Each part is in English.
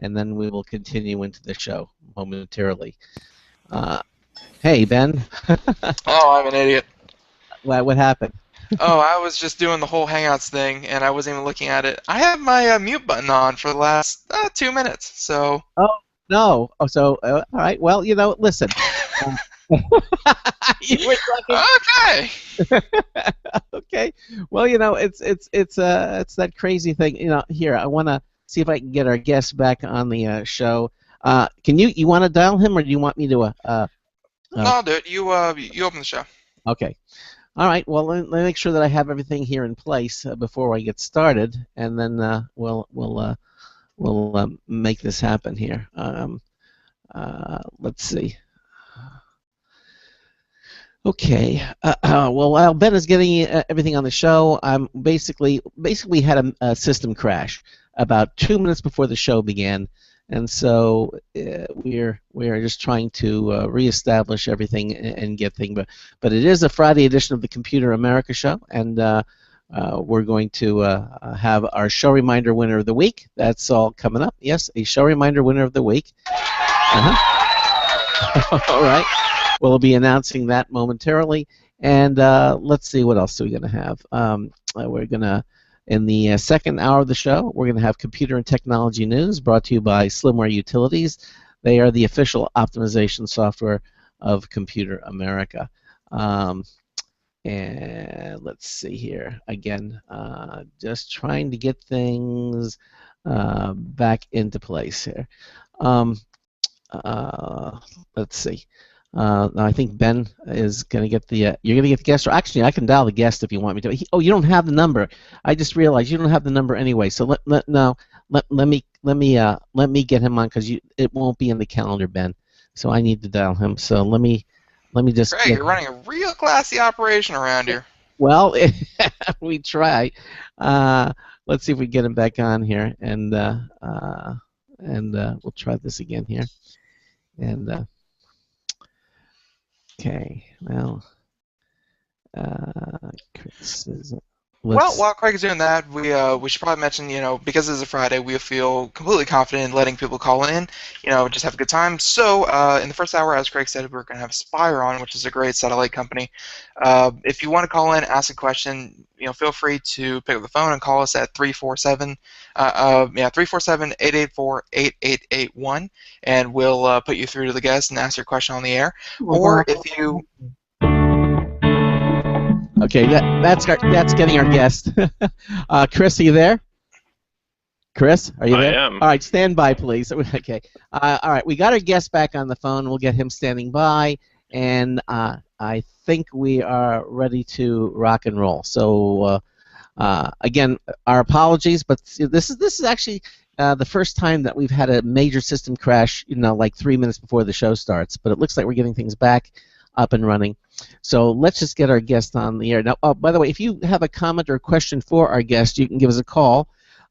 and then we will continue into the show momentarily. Hey, Ben. Oh, I'm an idiot. What happened? Oh, I was just doing the whole Hangouts thing, and I wasn't even looking at it. I have my mute button on for the last 2 minutes, so. Oh, no. Oh, so, all right. Well, listen. You were talking. Okay. Okay. Well, it's that crazy thing. Here, I want to see if I can get our guest back on the show. Can you want to dial him, or do you want me to? No, I'll do it. You open the show. Okay. All right. Well, let me make sure that I have everything here in place before I get started, and then we'll make this happen here. Let's see. Okay. Well, while Ben is getting everything on the show, I'm basically had a system crash about 2 minutes before the show began, and so we're just trying to reestablish everything and get things. But it is a Friday edition of the Computer America Show, and we're going to have our show reminder winner of the week. That's all coming up. Yes, a show reminder winner of the week. All right. We'll be announcing that momentarily, and let's see what else are we going to have. We're going to, in the second hour of the show, we're going to have computer and technology news brought to you by Slimware Utilities. They are the official optimization software of Computer America. And let's see here. Again, just trying to get things back into place here. Let's see. I think Ben is going to get the. You're going to get the guest. Or actually, I can dial the guest if you want me to. You don't have the number. I just realized you don't have the number anyway. So let me get him on because it won't be in the calendar, Ben. So I need to dial him. So let me just. Greg, you're running a real classy operation around here. Well, we try. Let's see if we get him back on here, and we'll try this again here, and. Okay, well, Chris is. Well, while Craig's doing that, we should probably mention, because it's a Friday, we feel completely confident in letting people call in, just have a good time. So, in the first hour, as Craig said, we're going to have Spire on, which is a great satellite company. If you want to call in, ask a question, feel free to pick up the phone and call us at 347-884-8881, and we'll put you through to the guest and ask your question on the air. Or if you. Okay, that's getting our guest. Chris, are you there? Chris, are you there? I am. All right, stand by, please. Okay. All right, we got our guest back on the phone. We'll get him standing by, and I think we are ready to rock and roll. So, again, our apologies, but this is actually the first time that we've had a major system crash, like 3 minutes before the show starts. But it looks like we're getting things back up and running. So let's just get our guest on the air. Now, by the way, if you have a comment or a question for our guest, you can give us a call.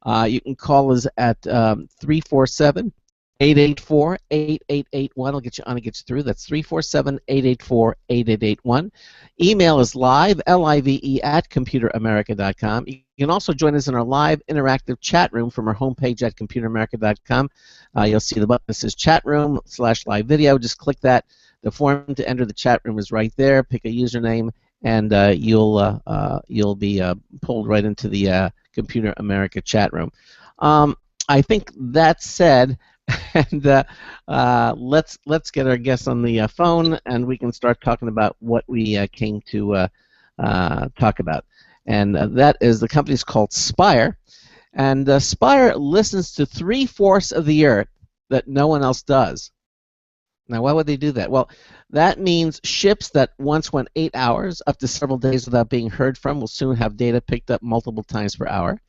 You can call us at 347-884-8881. I'll get you on and get you through. That's 347-884-8881. Email is live, Live, at computeramerica.com. You can also join us in our live interactive chat room from our homepage at computeramerica.com. You'll see the button that says chat room/live video. Just click that. The form to enter the chat room is right there. Pick a username, and you'll be pulled right into the Computer America chat room. I think that said, and let's get our guests on the phone, and we can start talking about what we came to talk about. And that is the company's called Spire, and Spire listens to 3/4 of the Earth that no one else does. Now, why would they do that? Well, that means ships that once went 8 hours up to several days without being heard from will soon have data picked up multiple times per hour.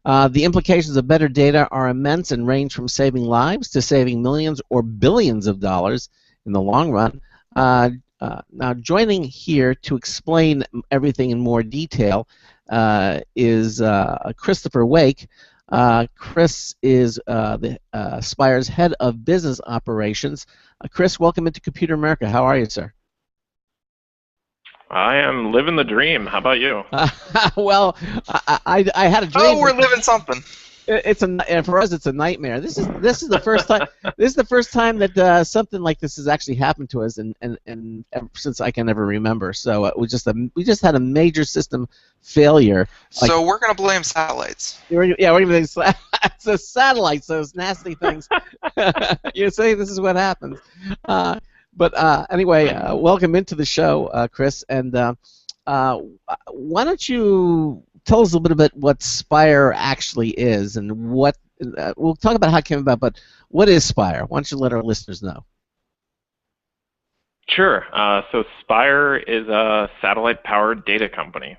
The implications of better data are immense and range from saving lives to saving millions or billions of dollars in the long run. Now, joining here to explain everything in more detail is Christopher Wake. Chris is the Spire's head of business operations. Chris, welcome into Computer America. How are you, sir? I am living the dream. How about you? Well, I had a dream. Oh, we're living something. And for us it's a nightmare. This is the first time that something like this has actually happened to us, and ever since I can ever remember. So we just had a major system failure. Like, So we're gonna blame satellites. we're even it's a satellite, those nasty things. You say this is what happens. But anyway, welcome into the show, Chris, and why don't you tell us a little bit what Spire actually is, and what we'll talk about how it came about, but what is Spire? Why don't you let our listeners know? Sure. So Spire is a satellite-powered data company.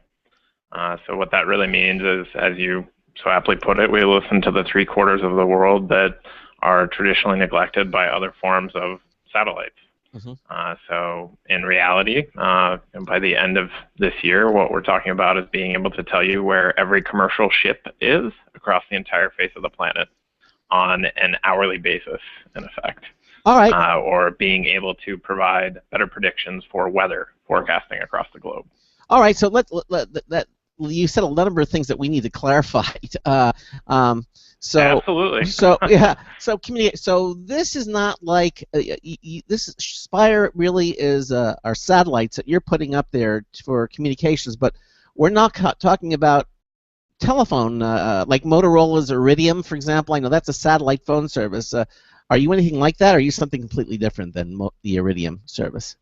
So what that really means is, as you so aptly put it, we listen to the 3/4 of the world that are traditionally neglected by other forms of satellites. Mm-hmm. So in reality, by the end of this year, what we're talking about is being able to tell you where every commercial ship is across the entire face of the planet on an hourly basis, in effect. All right. Or being able to provide better predictions for weather forecasting across the globe. All right. So you said a number of things that we need to clarify. Absolutely. So yeah. So this is not like this is, Spire really is our satellites that you're putting up there for communications, but we're not talking about telephone like Motorola's Iridium, for example. I know that's a satellite phone service. Are you anything like that, or are you something completely different than the Iridium service?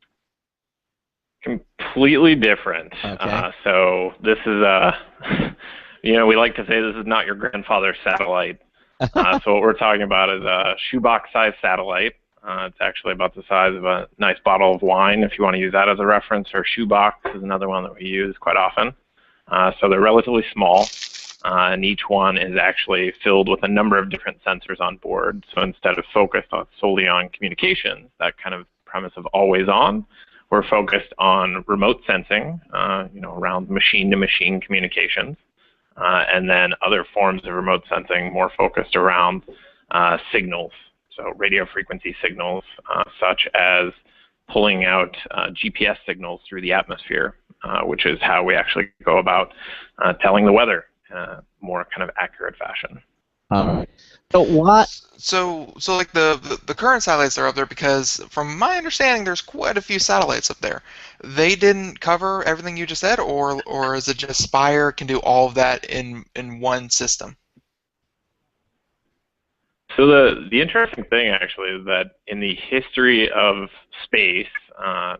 Completely different. Okay. So this is we like to say this is not your grandfather's satellite. So what we're talking about is a shoebox-sized satellite. It's actually about the size of a nice bottle of wine, if you want to use that as a reference, or shoebox is another one that we use quite often. So they're relatively small, and each one is actually filled with a number of different sensors on board. So instead of focused solely on communications, that kind of premise of always on, we're focused on remote sensing, around machine-to-machine communications, and then other forms of remote sensing more focused around signals, so radio frequency signals, such as pulling out GPS signals through the atmosphere, which is how we actually go about telling the weather in a more kind of accurate fashion. All right. So what? So like the current satellites that are up there, because from my understanding, there's quite a few satellites up there. They didn't cover everything you just said, or is it just Spire can do all of that in one system? So the interesting thing actually is that in the history of space,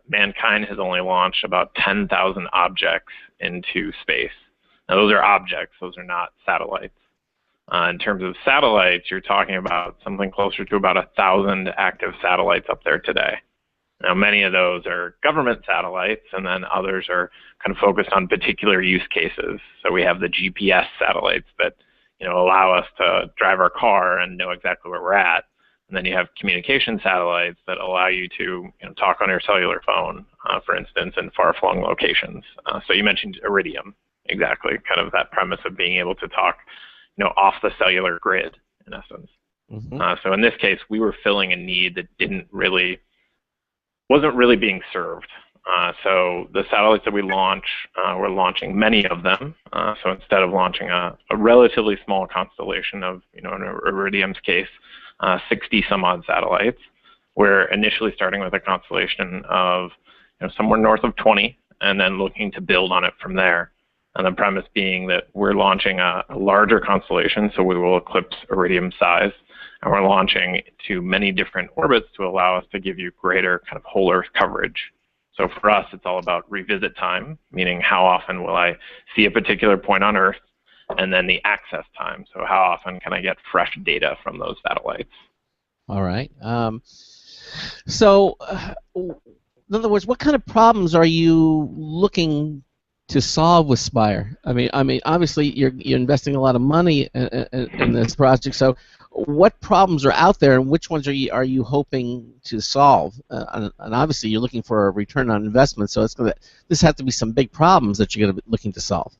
mankind has only launched about 10,000 objects into space. Now those are objects; those are not satellites. In terms of satellites, you're talking about something closer to about 1,000 active satellites up there today. Now, many of those are government satellites, and then others are kind of focused on particular use cases. So we have the GPS satellites that allow us to drive our car and know exactly where we're at. And then you have communication satellites that allow you to talk on your cellular phone, for instance, in far-flung locations. So you mentioned Iridium, exactly, kind of that premise of being able to talk off the cellular grid, in essence. Mm-hmm. So in this case, we were filling a need that wasn't really being served. So the satellites that we launch, we're launching many of them. So instead of launching a relatively small constellation of, in Iridium's case, 60 some odd satellites, we're initially starting with a constellation of somewhere north of 20, and then looking to build on it from there. And the premise being that we're launching a larger constellation, so we will eclipse Iridium size, and we're launching to many different orbits to allow us to give you greater kind of whole Earth coverage. So for us, it's all about revisit time, meaning how often will I see a particular point on Earth, and then the access time, so how often can I get fresh data from those satellites. All right. So, in other words, what kind of problems are you looking to solve with Spire? I mean, obviously you're investing a lot of money in this project. So, what problems are out there, and which ones are you hoping to solve? And obviously, you're looking for a return on investment. So, this has to be some big problems that you're going to be looking to solve.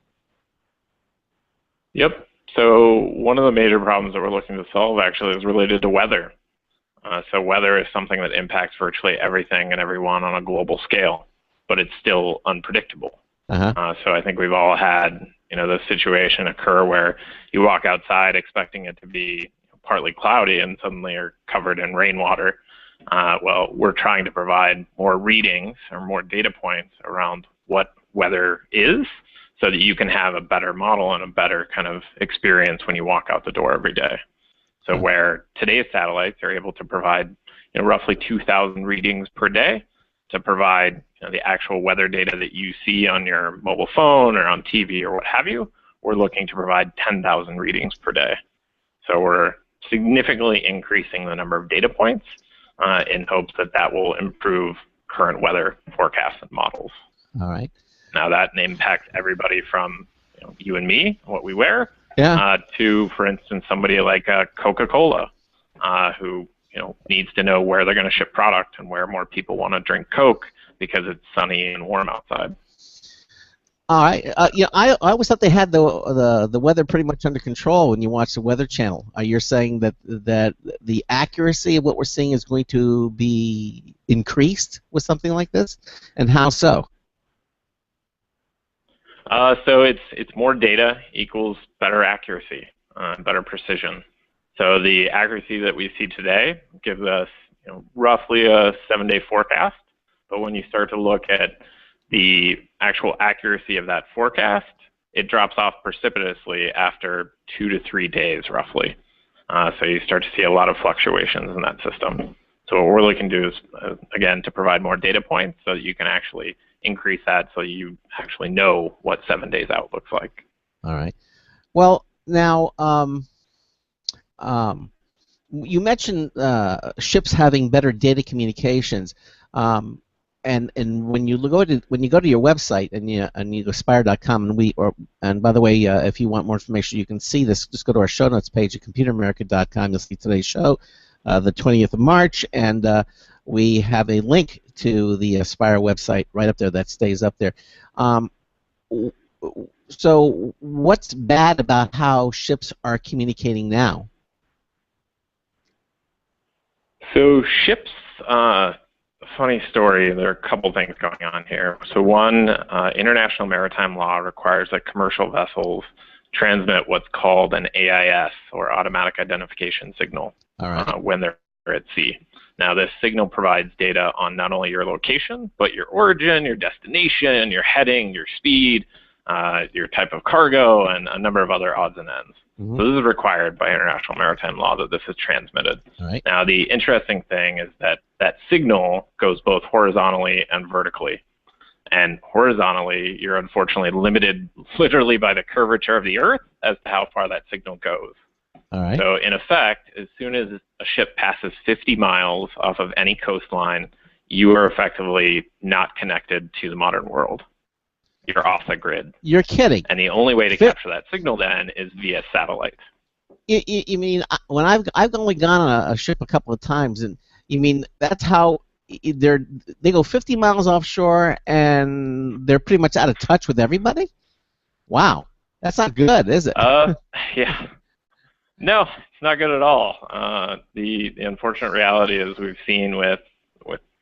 Yep. So one of the major problems that we're looking to solve actually is related to weather. So weather is something that impacts virtually everything and everyone on a global scale, but it's still unpredictable. So I think we've all had, this situation occur where you walk outside expecting it to be partly cloudy and suddenly you're covered in rainwater. Well, we're trying to provide more readings or more data points around what weather is so that you can have a better model and a better kind of experience when you walk out the door every day. So where today's satellites are able to provide roughly 2,000 readings per day to provide the actual weather data that you see on your mobile phone or on TV or what have you, we're looking to provide 10,000 readings per day. So we're significantly increasing the number of data points in hopes that that will improve current weather forecasts and models. All right. Now that impacts everybody from you and me, what we wear, yeah. To, for instance, somebody like Coca-Cola, who needs to know where they're going to ship product and where more people want to drink Coke because it's sunny and warm outside. All right. I always thought they had the weather pretty much under control when you watch the Weather Channel. You're saying that the accuracy of what we're seeing is going to be increased with something like this, and how so? So it's more data equals better accuracy, better precision. So the accuracy that we see today gives us roughly a 7-day forecast. But when you start to look at the actual accuracy of that forecast, it drops off precipitously after 2 to 3 days, roughly. So you start to see a lot of fluctuations in that system. So what we're looking to do is, again, to provide more data points so that you can actually increase that so you actually know what 7 days out looks like. All right. Well, now, you mentioned ships having better data communications, and when you go to your website and you go spire.com and by the way, if you want more information, you can see this. Just go to our show notes page at computeramerica.com. You'll see today's show, the 20th of March, and we have a link to the Spire website right up there that stays up there. So what's bad about how ships are communicating now? So ships, funny story, there are a couple things going on here. So one, international maritime law requires that commercial vessels transmit what's called an AIS, or automatic identification signal, when they're at sea. Now this signal provides data on not only your location, but your origin, your destination, your heading, your speed, your type of cargo, and a number of other odds and ends. Mm-hmm. So this is required by international maritime law that this is transmitted. All right. Now the interesting thing is that that signal goes both horizontally and vertically. And horizontally, you're unfortunately limited literally by the curvature of the Earth as to how far that signal goes. All right. So in effect, as soon as a ship passes 50 miles off of any coastline, you are effectively not connected to the modern world. You're off the grid. You're kidding. And the only way to capture that signal then is via satellite. You mean when I've only gone on a ship a couple of times, and you mean that's how they go 50 miles offshore and they're pretty much out of touch with everybody? Wow, that's not good, is it? Yeah. No, it's not good at all. The unfortunate reality is we've seen with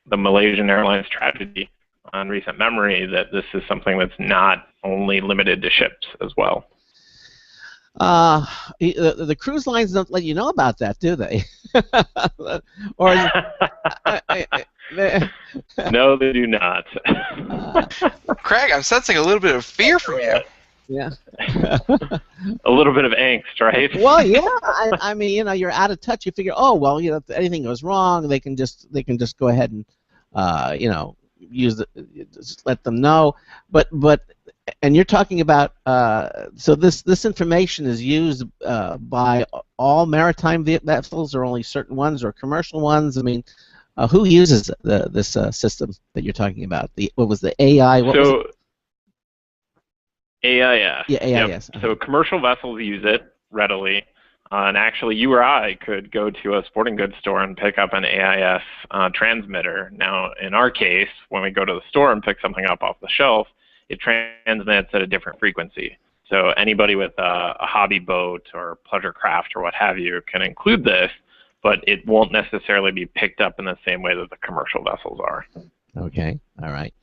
the Malaysian Airlines tragedy on recent memory that this is something that's not only limited to ships as well. The cruise lines don't let you know about that, do they? Or no, they do not. Craig, I'm sensing a little bit of fear from you. Yeah. A little bit of angst, right? Well, yeah. I mean, you're out of touch. You figure, oh, well, if anything goes wrong, they can just go ahead and, just let them know. But and you're talking about so this information is used by all maritime vessels, or only certain ones, or commercial ones? I mean, who uses this system that you're talking about? What was the AI? What was it? AIS. Yeah, AIS. Yep. So commercial vessels use it readily. And actually, you or I could go to a sporting goods store and pick up an AIS transmitter. Now, in our case, when we go to the store and pick something up off the shelf, it transmits at a different frequency. So anybody with a hobby boat or pleasure craft or what have you can include this, but it won't necessarily be picked up in the same way that the commercial vessels are. Okay. All right.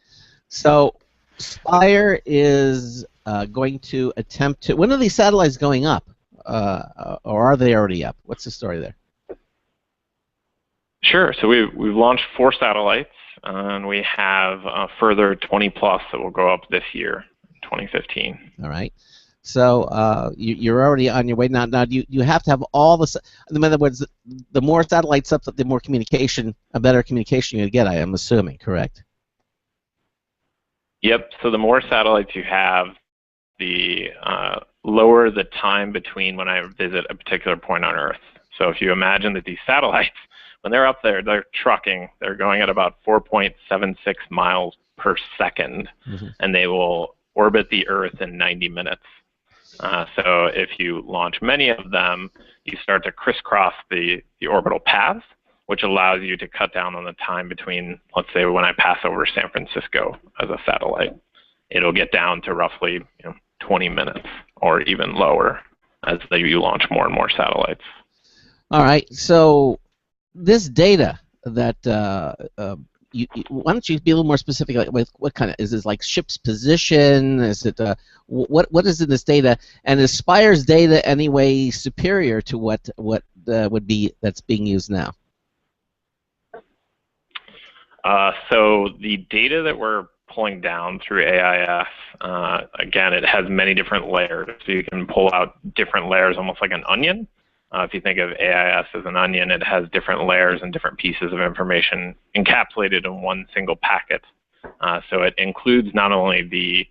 So Spire is going to attempt to. When are these satellites going up, or are they already up? What's the story there? Sure. So we've launched 4 satellites, and we have a further 20 plus that will go up this year, 2015. All right. So you're already on your way now. Now you have to have all the. In other words, the more satellites up, the more communication, a better communication you get. I am assuming, correct? Yep. So the more satellites you have, the lower the time between when I visit a particular point on Earth. So if you imagine that these satellites, when they're up there, they're trucking. They're going at about 4.76 miles per second, and they will orbit the Earth in 90 minutes. So if you launch many of them, you start to crisscross the orbital paths, which allows you to cut down on the time between, let's say, when I pass over San Francisco as a satellite. It'll get down to roughly 20 minutes or even lower as you launch more and more satellites. All right. So this data that why don't you be a little more specific? Like, with what kind of, is this like ship's position? Is it what is in this data? And is Spire's data anyway superior to what would be that's being used now? So the data that we're pulling down through AIS, again, it has many different layers. So you can pull out different layers, almost like an onion. If you think of AIS as an onion, it has different layers and different pieces of information encapsulated in one single packet. So it includes not only the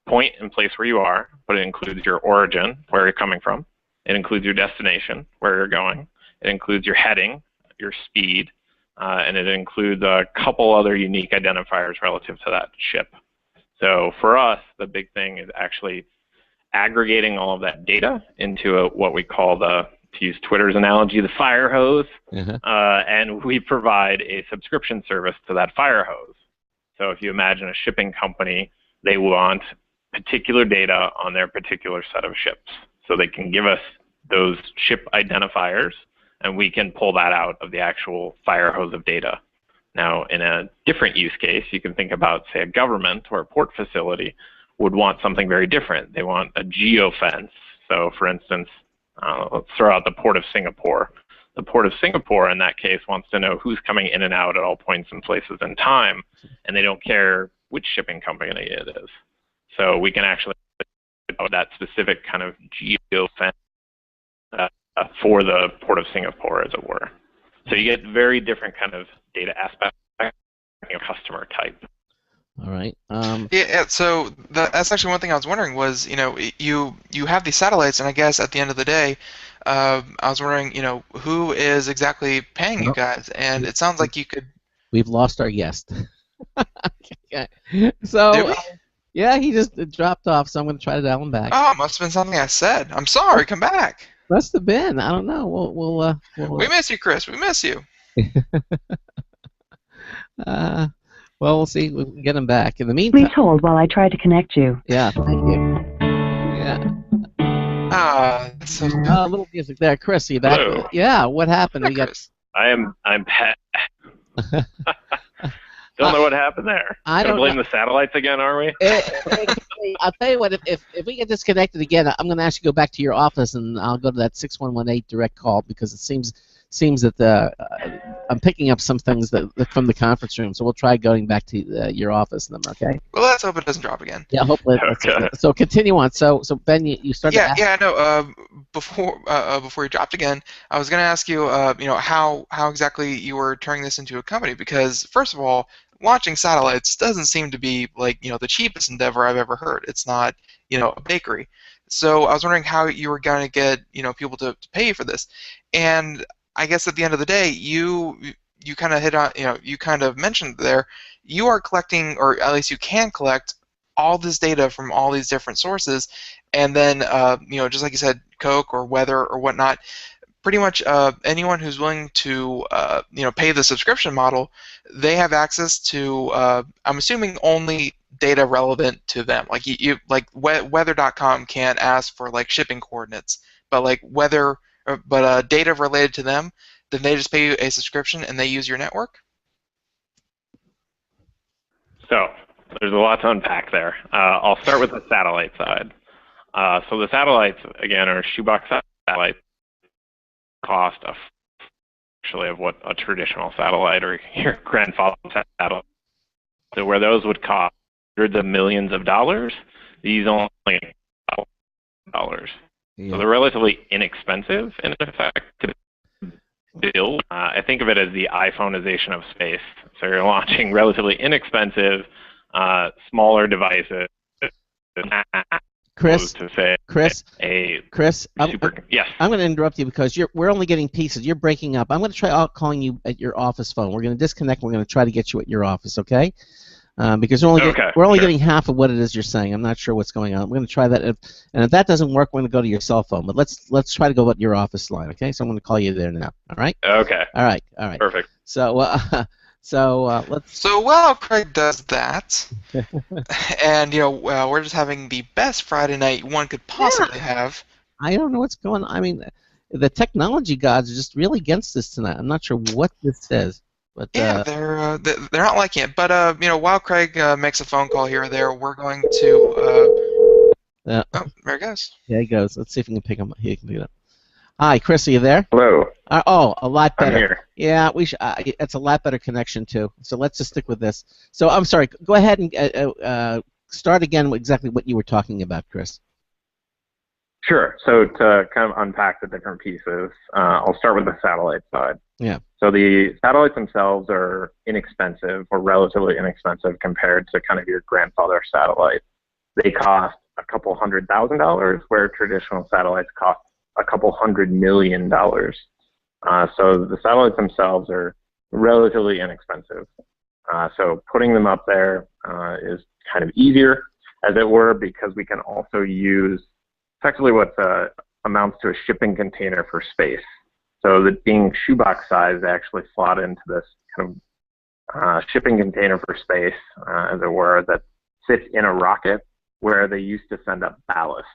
point and place where you are, but it includes your origin, where you're coming from. It includes your destination, where you're going. It includes your heading, your speed, and it includes a couple other unique identifiers relative to that ship. So for us, the big thing is actually aggregating all of that data into what we call to use Twitter's analogy, the fire hose, and we provide a subscription service to that fire hose. So if you imagine a shipping company, they want particular data on their particular set of ships. So they can give us those ship identifiers, and we can pull that out of the actual fire hose of data. Now, in a different use case, you can think about, say, a government or a port facility would want something very different. They want a geofence. So, for instance, let's throw out the Port of Singapore. The Port of Singapore, in that case, wants to know who's coming in and out at all points and places in time, and they don't care which shipping company it is. So we can actually put that specific kind of geofence for the Port of Singapore, as it were. So you get very different kind of data aspects of customer type. All right. Yeah. So that's actually one thing I was wondering was, you have these satellites, and I guess at the end of the day, I was wondering, who is exactly paying you guys? And it sounds like you could. We've lost our guest. So. Did we? Yeah, he just dropped off, so I'm going to try to dial him back. Oh, it must have been something I said. I'm sorry. Come back. Must have been. I don't know. We'll we miss you, Chris. We miss you. Well, we'll see. We can get him back. In the meantime. Please hold while I try to connect you. Yeah, thank you. Yeah. So A little music there, Chris. Are you back? Hello. Yeah. What happened? Hi, We got. Chris. I'm Don't know what happened there. I Gonna don't blame know. the satellites again, are we? I'll tell you what. If we get disconnected again, I'm going to actually go back to your office and I'll go to that 6118 direct call because it seems that I'm picking up some things that from the conference room. So we'll try going back to your office then. Okay. Well, let's hope it doesn't drop again. Yeah. Hopefully. Okay. So continue on. So Ben, you started. Before you dropped again, I was going to ask you, how exactly you were turning this into a company, because first of all, launching satellites doesn't seem to be like the cheapest endeavor I've ever heard. It's not a bakery. So I was wondering how you were going to get people to pay you for this, and I guess at the end of the day, you kind of hit on you kind of mentioned there, you are collecting, or at least you can collect all this data from all these different sources, and then just like you said, Coke or weather or whatnot. Pretty much anyone who's willing to pay the subscription model, they have access to I'm assuming only data relevant to them. Like weather.com can't ask for like shipping coordinates, but like data related to them, then they just pay you a subscription and they use your network. So there's a lot to unpack there. I'll start with the satellite side. So the satellites, again, are shoebox satellites. Cost of actually of what a traditional satellite or your grandfather's satellite. So where those would cost hundreds of millions of dollars, these only dollars. Yeah. So they're relatively inexpensive in effect to build. I think of it as the iPhoneization of space. So you're launching relatively inexpensive, smaller devices. Chris, to say Chris, yes. I'm going to interrupt you because we're only getting pieces. You're breaking up. I'm going to try calling you at your office phone. We're going to disconnect. We're going to try to get you at your office, okay? Because we're only getting half of what it is you're saying. I'm not sure what's going on. We're going to try that, and if that doesn't work, we're going to go to your cell phone. But let's try to go at your office line, okay? So I'm going to call you there now. All right? Okay. All right. Perfect. So let's. So while Craig does that, and we're just having the best Friday night one could possibly have. I don't know what's going on. I mean, the technology gods are just really against this tonight. I'm not sure what this says. But, yeah, they're not liking it. But while Craig makes a phone call here or there, we're going to. Oh, there it goes. Yeah, he goes. Let's see if he can pick him. He can pick it up. Hi, Chris. Are you there? Hello. A lot better. I'm here. Yeah, we should. It's a lot better connection too. So let's just stick with this. So I'm sorry. Go ahead and start again with exactly what you were talking about, Chris. Sure. So to kind of unpack the different pieces, I'll start with the satellite side. Yeah. So the satellites themselves are inexpensive or relatively inexpensive compared to kind of your grandfather's satellite. They cost a couple $100,000, where traditional satellites cost a couple $100 million. So the satellites themselves are relatively inexpensive. So putting them up there is kind of easier, as it were, because we can also use effectively what amounts to a shipping container for space. So that being shoebox size, they actually slot into this kind of shipping container for space, as it were, that sits in a rocket where they used to send up ballast.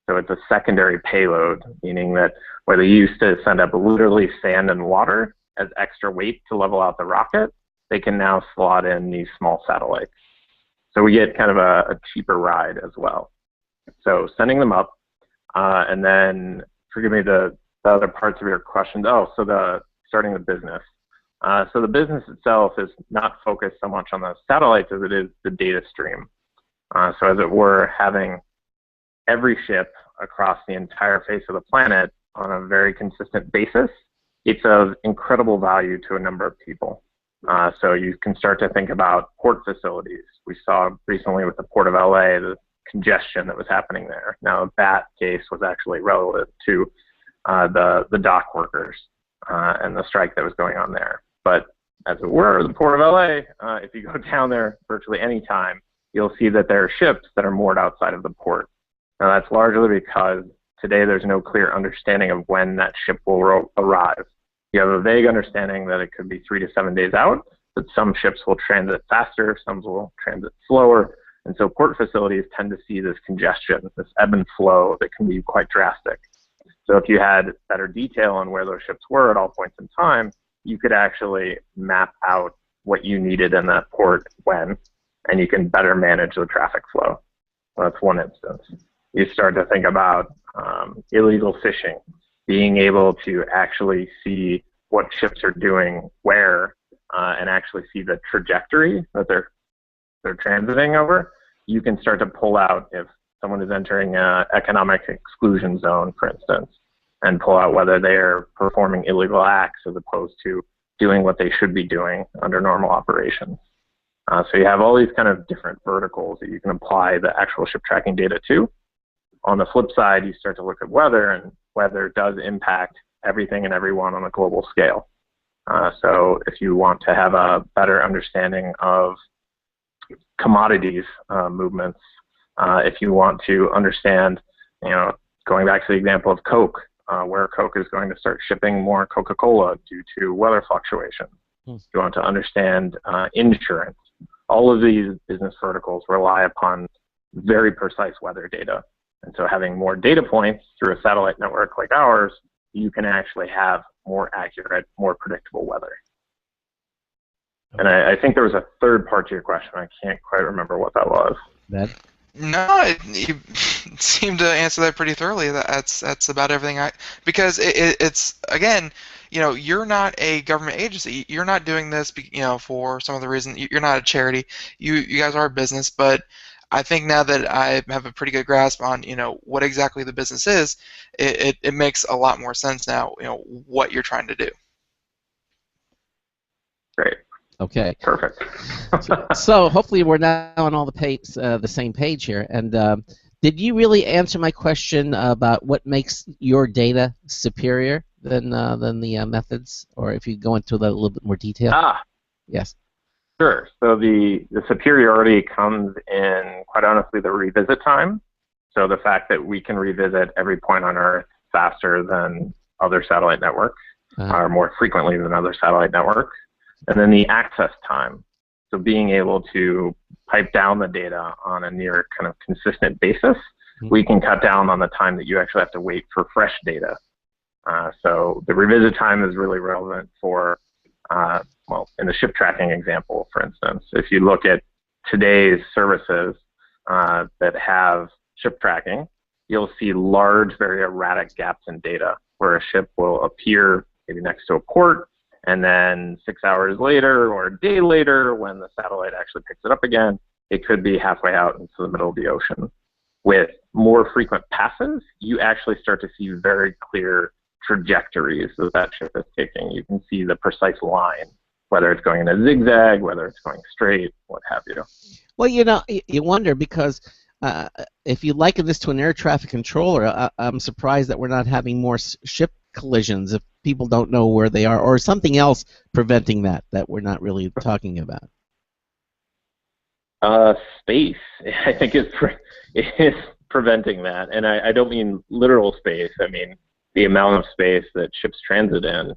So it's a secondary payload, meaning that where they used to send up literally sand and water as extra weight to level out the rocket, they can now slot in these small satellites. So we get kind of a cheaper ride as well. So sending them up, and then, forgive me, the other parts of your question. Oh, so starting the business. So the business itself is not focused so much on the satellites as it is the data stream. So as it were, having every ship across the entire face of the planet on a very consistent basis, it's of incredible value to a number of people. So you can start to think about port facilities. We saw recently with the Port of LA, the congestion that was happening there. Now that case was actually relative to the dock workers and the strike that was going on there. But as it were, the Port of LA, if you go down there virtually any time, you'll see that there are ships that are moored outside of the port. Now that's largely because today there's no clear understanding of when that ship will arrive. You have a vague understanding that it could be 3 to 7 days out, but some ships will transit faster, some will transit slower, and so port facilities tend to see this congestion, this ebb and flow that can be quite drastic. So if you had better detail on where those ships were at all points in time, you could actually map out what you needed in that port when, and you can better manage the traffic flow. So that's one instance. You start to think about illegal fishing, being able to actually see what ships are doing where, and actually see the trajectory that they're transiting over. You can start to pull out if someone is entering an economic exclusion zone, for instance, and pull out whether they are performing illegal acts as opposed to doing what they should be doing under normal operations. So you have all these kind of different verticals that you can apply the actual ship tracking data to. On the flip side, you start to look at weather, and weather does impact everything and everyone on a global scale. So if you want to have a better understanding of commodities movements, if you want to understand, going back to the example of Coke, where Coke is going to start shipping more Coca-Cola due to weather fluctuations. If you want to understand insurance, all of these business verticals rely upon very precise weather data. And so having more data points through a satellite network like ours, you can actually have more accurate, more predictable weather. And I think there was a third part to your question. I can't quite remember what that was. No, you seem to answer that pretty thoroughly. That's about everything. Because it's again, you're not a government agency. You're not doing this, for some other reason. You're not a charity. You guys are a business. But I think now that I have a pretty good grasp on what exactly the business is, it makes a lot more sense now. What you're trying to do. Great. Okay. Perfect. So hopefully we're now on all the same page here. And did you really answer my question about what makes your data superior than the methods, or if you go into that a little bit more detail? Yes. Sure. So the superiority comes in, quite honestly, the revisit time. So the fact that we can revisit every point on Earth faster than other satellite networks, or more frequently than other satellite networks. And then the access time, so being able to pipe down the data on a near kind of consistent basis, we can cut down on the time that you actually have to wait for fresh data. So the revisit time is really relevant for, well, in the ship tracking example, for instance, if you look at today's services that have ship tracking, you'll see large, very erratic gaps in data where a ship will appear maybe next to a port, and then 6 hours later or a day later, when the satellite actually picks it up again, it could be halfway out into the middle of the ocean. With more frequent passes, you actually start to see very clear trajectories that ship is taking. You can see the precise line, whether it's going in a zigzag, whether it's going straight, what have you. Well, you wonder because if you liken this to an air traffic controller, I'm surprised that we're not having more ship collisions if people don't know where they are, or something else preventing that we're not really talking about. Space, I think, is preventing that, and I don't mean literal space. I mean the amount of space that ships transit in.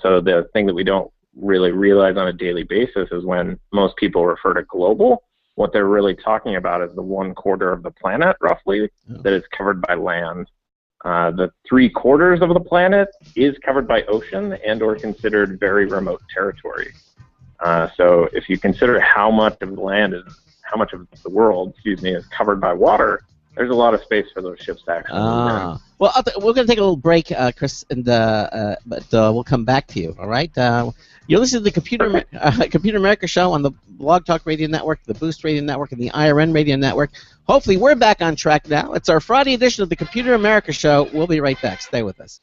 So the thing that we don't really realize on a daily basis is when most people refer to global, what they're really talking about is the 1/4 of the planet, roughly, that is covered by land. The 3/4 of the planet is covered by ocean and or considered very remote territory. So if you consider how much of the land is, how much of the world, is covered by water, there's a lot of space for those ships to actually move in. Well, we're going to take a little break, Chris, and but we'll come back to you. All right. You're listening to the Computer America Show on the Blog Talk Radio Network, the Boost Radio Network, and the IRN Radio Network. Hopefully, we're back on track now. It's our Friday edition of the Computer America Show. We'll be right back. Stay with us.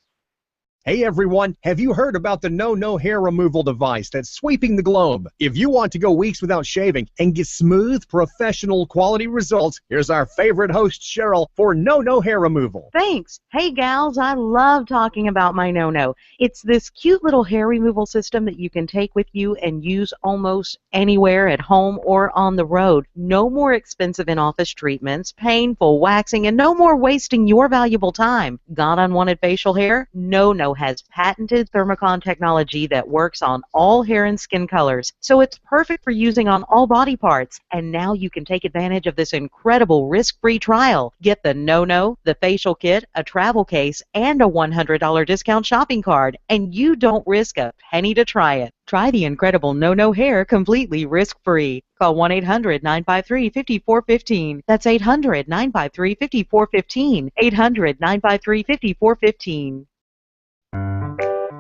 Hey everyone, have you heard about the No Hair Removal device that's sweeping the globe? If you want to go weeks without shaving and get smooth, professional quality results, here's our favorite host, Cheryl, for No Hair Removal. Thanks. Hey gals, I love talking about my No. It's this cute little hair removal system that you can take with you and use almost anywhere at home or on the road. No more expensive in-office treatments, painful waxing, and no more wasting your valuable time. Got unwanted facial hair? No has patented thermocon technology that works on all hair and skin colors, so it's perfect for using on all body parts. And now you can take advantage of this incredible risk-free trial. Get the No, the facial kit, a travel case, and a $100 discount shopping card, and you don't risk a penny to try it. Try the incredible No hair completely risk-free. Call 1-800-953-5415. That's 800-953-5415. 800-953-5415.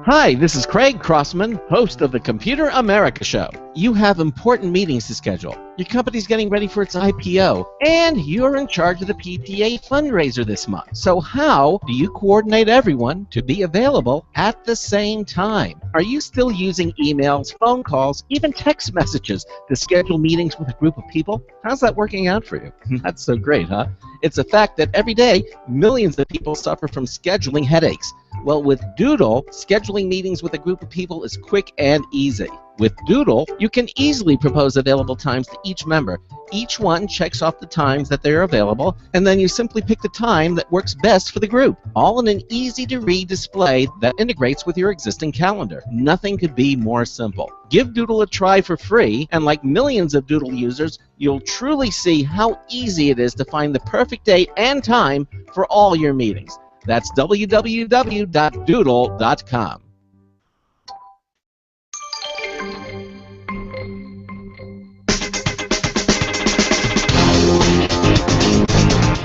Hi, this is Craig Crossman, host of the Computer America Show. You have important meetings to schedule. Your company's getting ready for its IPO, and you're in charge of the PTA fundraiser this month. So how do you coordinate everyone to be available at the same time? Are you still using emails, phone calls, even text messages to schedule meetings with a group of people? How's that working out for you? That's so great, huh? It's a fact that every day, millions of people suffer from scheduling headaches. Well, with Doodle, scheduling meetings with a group of people is quick and easy. With Doodle, you can easily propose available times to each member. Each one checks off the times that they're available, and then you simply pick the time that works best for the group, all in an easy-to-read display that integrates with your existing calendar. Nothing could be more simple. Give Doodle a try for free, and like millions of Doodle users, you'll truly see how easy it is to find the perfect date and time for all your meetings. That's www.doodle.com.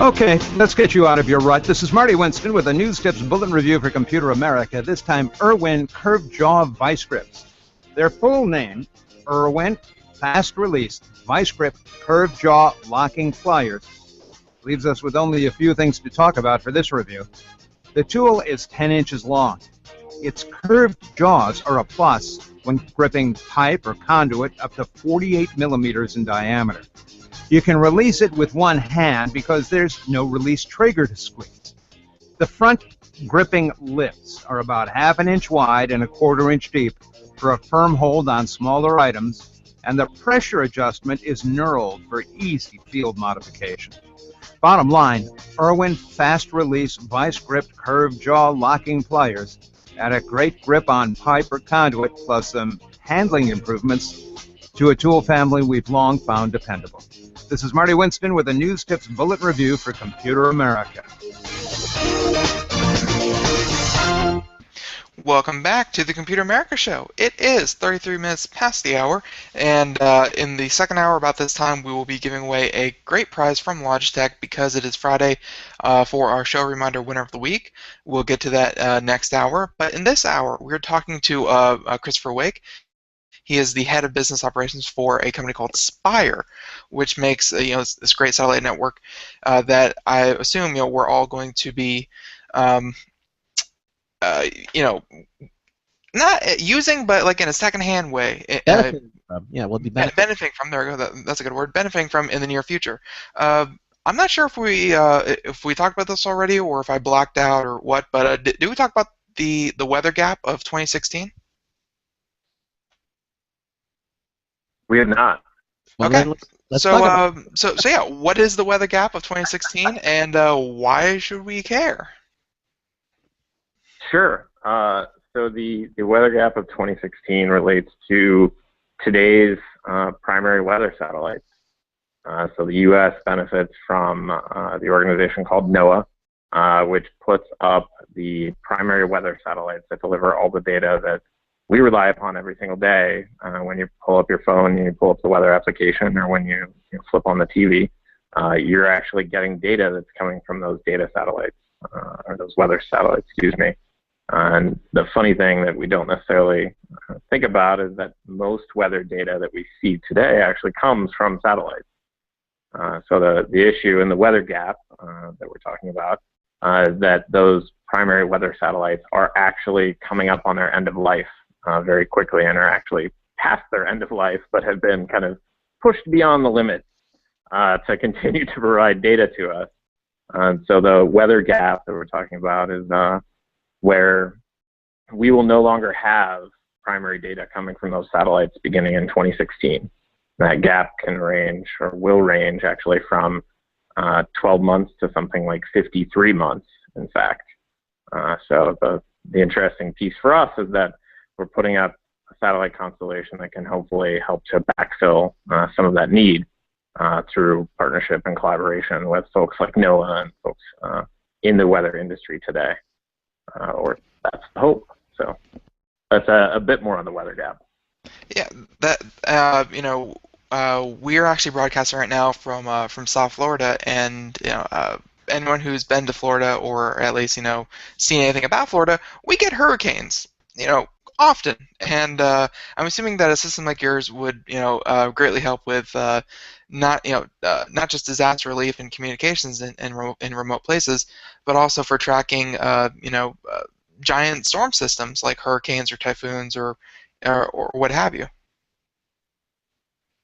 Okay, let's get you out of your rut. This is Marty Winston with a News Tips Bulletin Review for Computer America, this time Irwin Curved Jaw Vice Grips. Their full name, Irwin Fast Release Vice Grip Curved Jaw Locking Pliers, leaves us with only a few things to talk about for this review. The tool is 10 inches long. Its curved jaws are a plus when gripping pipe or conduit up to 48 millimeters in diameter. You can release it with one hand because there's no release trigger to squeeze. The front gripping lips are about ½ an inch wide and ¼ inch deep for a firm hold on smaller items, and the pressure adjustment is knurled for easy field modification. Bottom line, Irwin Fast Release Vice Grip Curved Jaw Locking Pliers add a great grip on pipe or conduit, plus some handling improvements to a tool family we've long found dependable. This is Marty Winston with a News Tips Bulletin Review for Computer America. Welcome back to the Computer America Show. It is 33 minutes past the hour, and in the second hour about this time, we will be giving away a great prize from Logitech because it is Friday for our show reminder winner of the week. We'll get to that next hour, but in this hour, we're talking to Christopher Wake. He is the head of business operations for a company called Spire, which makes this great satellite network that I assume we're all going to be not using, but like in a second-hand way. Benefiting from. Yeah, we'll be benefiting from. There, that's a good word. Benefiting from in the near future. I'm not sure if we talked about this already or if I blacked out or what, but did we talk about the weather gap of 2016? We have not. Well, Okay. let's talk about So yeah, what is the weather gap of 2016, and why should we care? Sure. So the weather gap of 2016 relates to today's primary weather satellites. So the U.S. benefits from the organization called NOAA, which puts up the primary weather satellites that deliver all the data that we rely upon every single day. When you pull up your phone, you pull up the weather application, or when you flip on the TV, you're actually getting data that's coming from those data satellites, or those weather satellites, excuse me. And the funny thing that we don't necessarily think about is that most weather data that we see today actually comes from satellites. So the issue in the weather gap that we're talking about is that those primary weather satellites are actually coming up on their end of life very quickly, and are actually past their end of life, but have been kind of pushed beyond the limit to continue to provide data to us. So the weather gap that we're talking about is where we will no longer have primary data coming from those satellites beginning in 2016. That gap can range, or will range actually, from 12 months to something like 53 months, in fact. So the interesting piece for us is that we're putting up a satellite constellation that can hopefully help to backfill some of that need through partnership and collaboration with folks like NOAA and folks in the weather industry today. Or that's the hope. So that's a bit more on the weather gap. Yeah, that we're actually broadcasting right now from South Florida, and anyone who's been to Florida or at least seen anything about Florida, we get hurricanes, often, and I'm assuming that a system like yours would greatly help with not just disaster relief and communications in remote places, but also for tracking giant storm systems like hurricanes or typhoons or what have you.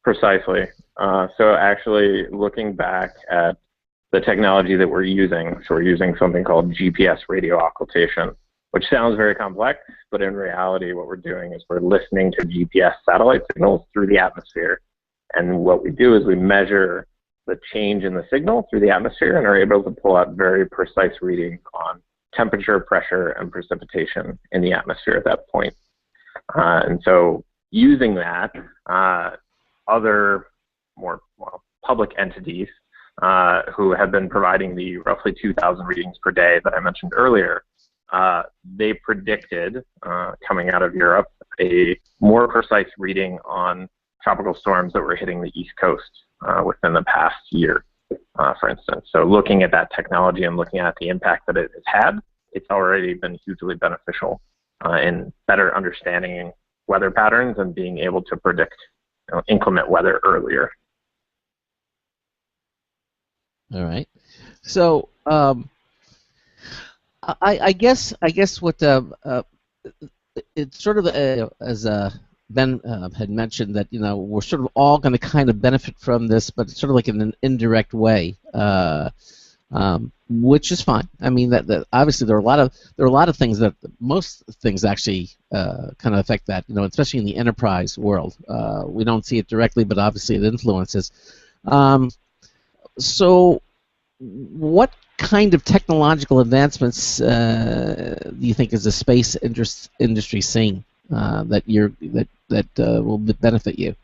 Precisely. So actually looking back at the technology that we're using, so we're using something called GPS radio occultation, which sounds very complex, but in reality what we're doing is we're listening to GPS satellite signals through the atmosphere. And what we do is we measure the change in the signal through the atmosphere and are able to pull out very precise readings on temperature, pressure, and precipitation in the atmosphere at that point. And so using that, other more public entities who have been providing the roughly 2,000 readings per day that I mentioned earlier, they predicted, coming out of Europe, a more precise reading on tropical storms that were hitting the East Coast within the past year. for instance. So looking at that technology and looking at the impact that it has had, it's already been hugely beneficial in better understanding weather patterns and being able to predict inclement weather earlier. All right. So I guess what it's sort of as Ben had mentioned that we're sort of all going to kind of benefit from this, but it's sort of like in an indirect way, which is fine. I mean that obviously there are a lot of things that most things actually kind of affect that. Especially in the enterprise world. We don't see it directly, but obviously it influences. So, what kind of technological advancements do you think is the space industry seeing that will benefit you?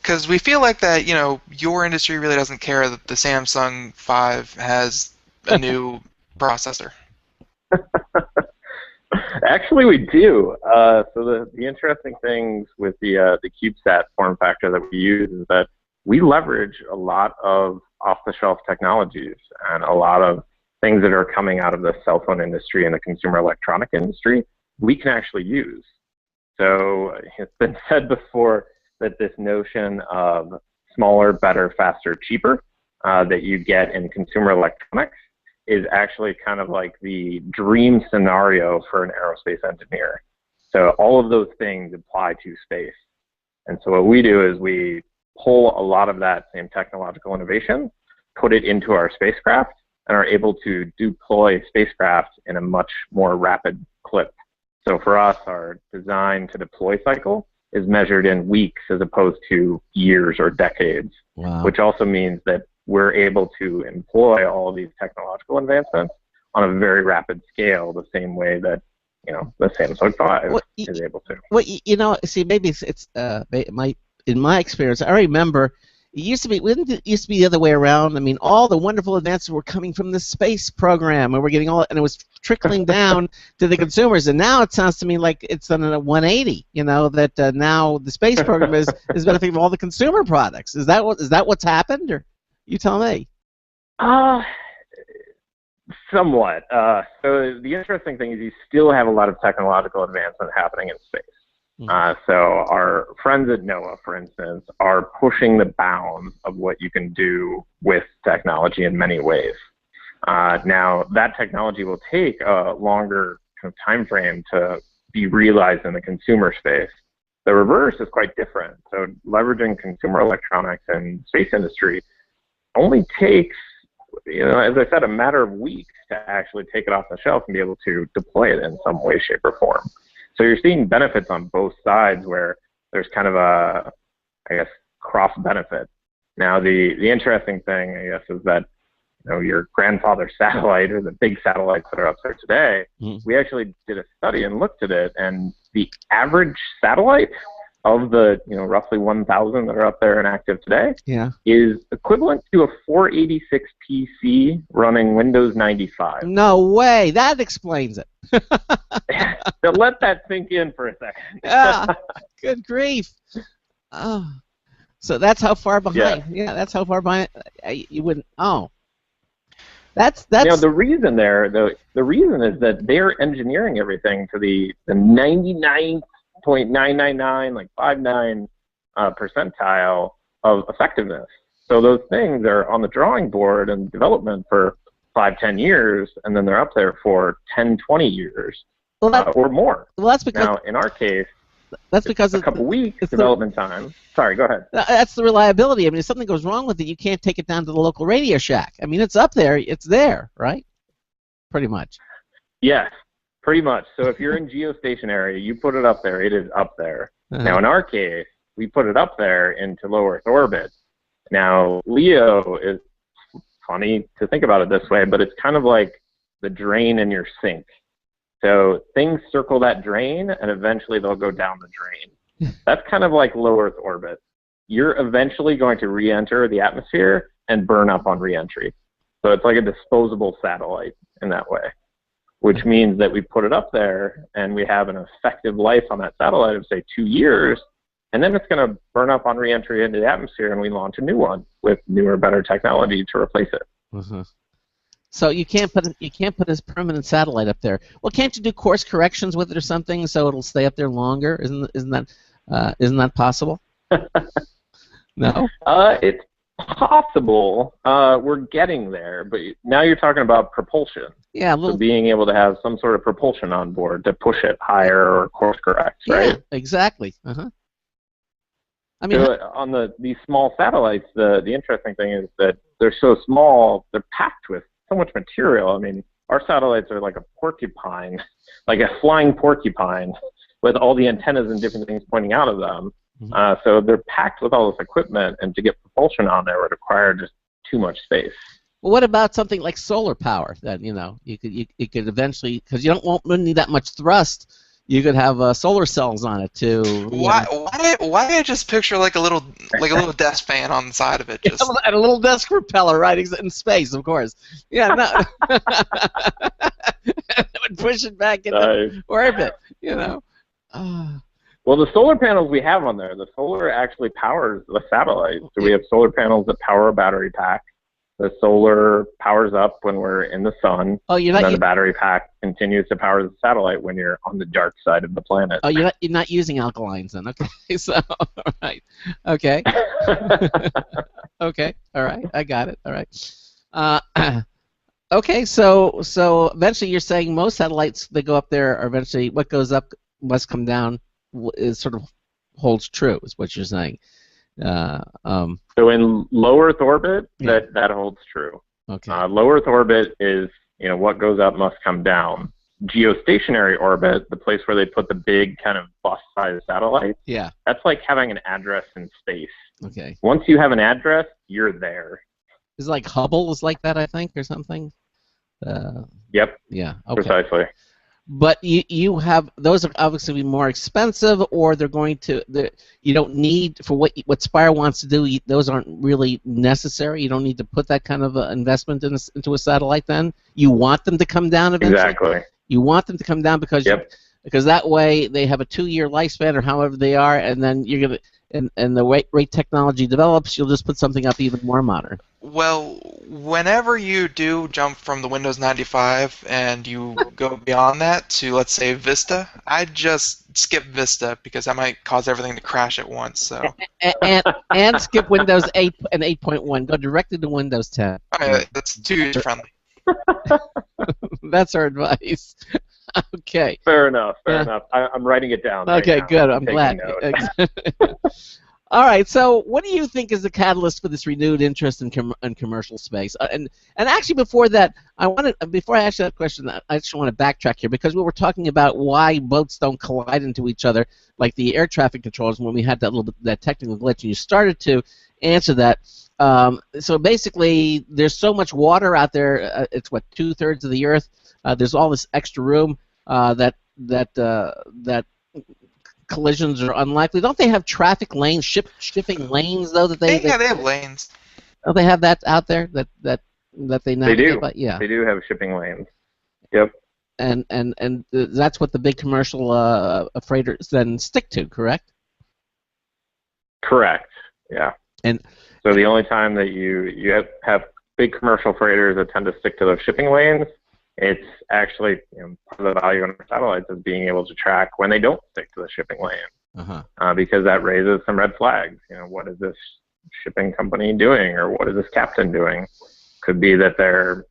Because we feel like that, your industry really doesn't care that the Samsung 5 has a new processor. Actually, we do. So the interesting things with the CubeSat form factor that we use is that we leverage a lot of off-the-shelf technologies and a lot of things that are coming out of the cell phone industry and the consumer electronic industry we can actually use. So it's been said before that this notion of smaller, better, faster, cheaper that you get in consumer electronics is actually kind of like the dream scenario for an aerospace engineer. So all of those things apply to space. And so what we do is we pull a lot of that same technological innovation, put it into our spacecraft, and are able to deploy spacecraft in a much more rapid clip. So for us, our design to deploy cycle is measured in weeks as opposed to years or decades, Wow. which also means that we're able to employ all of these technological advancements on a very rapid scale, the same way that the Samsung 5 is able to. Well, see, maybe it's in my experience, I remember it used to be the other way around. I mean, all the wonderful advances were coming from the space program, and we're getting and it was trickling down to the consumers. And now it sounds to me like it's on a 180. That now the space program is benefiting from all the consumer products. Is that what's happened, or you tell me? Somewhat. So the interesting thing is you still have a lot of technological advancement happening in space. So our friends at NOAA, for instance, are pushing the bounds of what you can do with technology in many ways. Now, that technology will take a longer kind of time frame to be realized in the consumer space. The reverse is quite different. So leveraging consumer electronics and space industry only takes, as I said, a matter of weeks to actually take it off the shelf and be able to deploy it in some way, shape, or form. So you're seeing benefits on both sides where there's kind of a, cross benefit. Now, the interesting thing, is that your grandfather's satellite or the big satellites that are up there today, we actually did a study and looked at it, and the average satellite of the roughly 1,000 that are up there and active today is equivalent to a 486 PC running Windows 95. No way! That explains it. So let that sink in for a second. Yeah, good grief. Oh, so that's how far behind. Yeah, that's how far behind you wouldn't. Oh, that's. The reason the reason is that they're engineering everything to the 99.999 percentile of effectiveness. So those things are on the drawing board and development for 5-10 years, and then they're up there for 10-20 years or more. Well, that's because now in our case, that's because a couple weeks development time. Sorry, go ahead. That's the reliability. I mean, if something goes wrong with it, you can't take it down to the local Radio Shack. I mean, it's up there. It's there, right? Pretty much. Yes, pretty much. So if you're in geostationary, you put it up there, it is up there. Now, in our case, we put it up there into low Earth orbit. Now, LEO is funny to think about it this way, but it's kind of like the drain in your sink. So things circle that drain, and eventually they'll go down the drain. That's kind of like low Earth orbit. You're eventually going to re-enter the atmosphere and burn up on re-entry. So it's like a disposable satellite in that way, which means that we put it up there, and we have an effective life on that satellite of, say, 2 years, and then it's going to burn up on re-entry into the atmosphere, and we launch a new one with newer, better technology to replace it. Mm-hmm. So you can't put this permanent satellite up there. Well, can't you do course corrections with it or something so it'll stay up there longer? Isn't that possible? No. It's possible. We're getting there, but now you're talking about propulsion. Yeah, so being able to have some sort of propulsion on board to push it higher or course correct, right? Yeah, exactly. I mean, so on these small satellites, the interesting thing is that they're so small, they're packed with so much material. I mean, our satellites are like a porcupine, like a flying porcupine, with all the antennas and different things pointing out of them. Mm-hmm. So they're packed with all this equipment, and to get propulsion on there would require just too much space. Well, what about something like solar power? That you could eventually, because you won't need that much thrust. You could have solar cells on it too. Why did I just picture like a little desk fan on the side of it? Just and a little desk propeller, right? In space, of course. Yeah, no. It would push it back into orbit. Well, the solar panels we have on there, the solar actually powers the satellite. So we have solar panels that power a battery pack. The solar powers up when we're in the sun. Oh, and then the battery pack continues to power the satellite when you're on the dark side of the planet. Oh, you're not using alkalines then. Okay, so all right. Okay. Okay. All right. I got it. All right. Okay. So eventually, you're saying most satellites that go up there are eventually what goes up must come down. Is sort of holds true, is what you're saying. So in low Earth orbit, that holds true. Okay. Low Earth orbit is what goes up must come down. Geostationary orbit, the place where they put the big kind of bus-sized satellites. Yeah. That's like having an address in space. Okay. Once you have an address, you're there. Is like Hubble is like that, I think, or something. Yep. Yeah. Okay. Precisely. But you have those are obviously be more expensive, or they're going to you don't need for what Spire wants to do. Those aren't really necessary. You don't need to put that kind of investment into a satellite. Then you want them to come down eventually. Exactly. You want them to come down because because that way they have a 2-year lifespan or however they are, and then you're gonna and the rate technology develops, you'll just put something up even more modern. Well, whenever you do jump from the Windows 95 and you go beyond that to, let's say, Vista, I'd just skip Vista because that might cause everything to crash at once. So and skip Windows 8 and 8.1. Go directly to Windows 10. That's too user-friendly. That's our advice. Okay. Fair enough. Fair enough. I'm writing it down. Okay, right good. now. I'm glad. All right. So, what do you think is the catalyst for this renewed interest in commercial space? And actually, before that, before I ask that question, I just want to backtrack here because we were talking about why boats don't collide into each other like the air traffic controllers when we had that technical glitch, and you started to answer that. So basically, there's so much water out there. It's what 2/3 of the Earth. There's all this extra room that collisions are unlikely. Don't they have traffic lanes, shipping lanes though? They have lanes. Oh, they have that out there that they navigate. They do. By? Yeah. They do have shipping lanes. Yep. And that's what the big commercial freighters then stick to, correct? Correct. Yeah. And so the only time that you have big commercial freighters that tend to stick to those shipping lanes, it's actually part of the value on our satellites is being able to track when they don't stick to the shipping lane, because that raises some red flags. What is this shipping company doing, or what is this captain doing? Could be that they're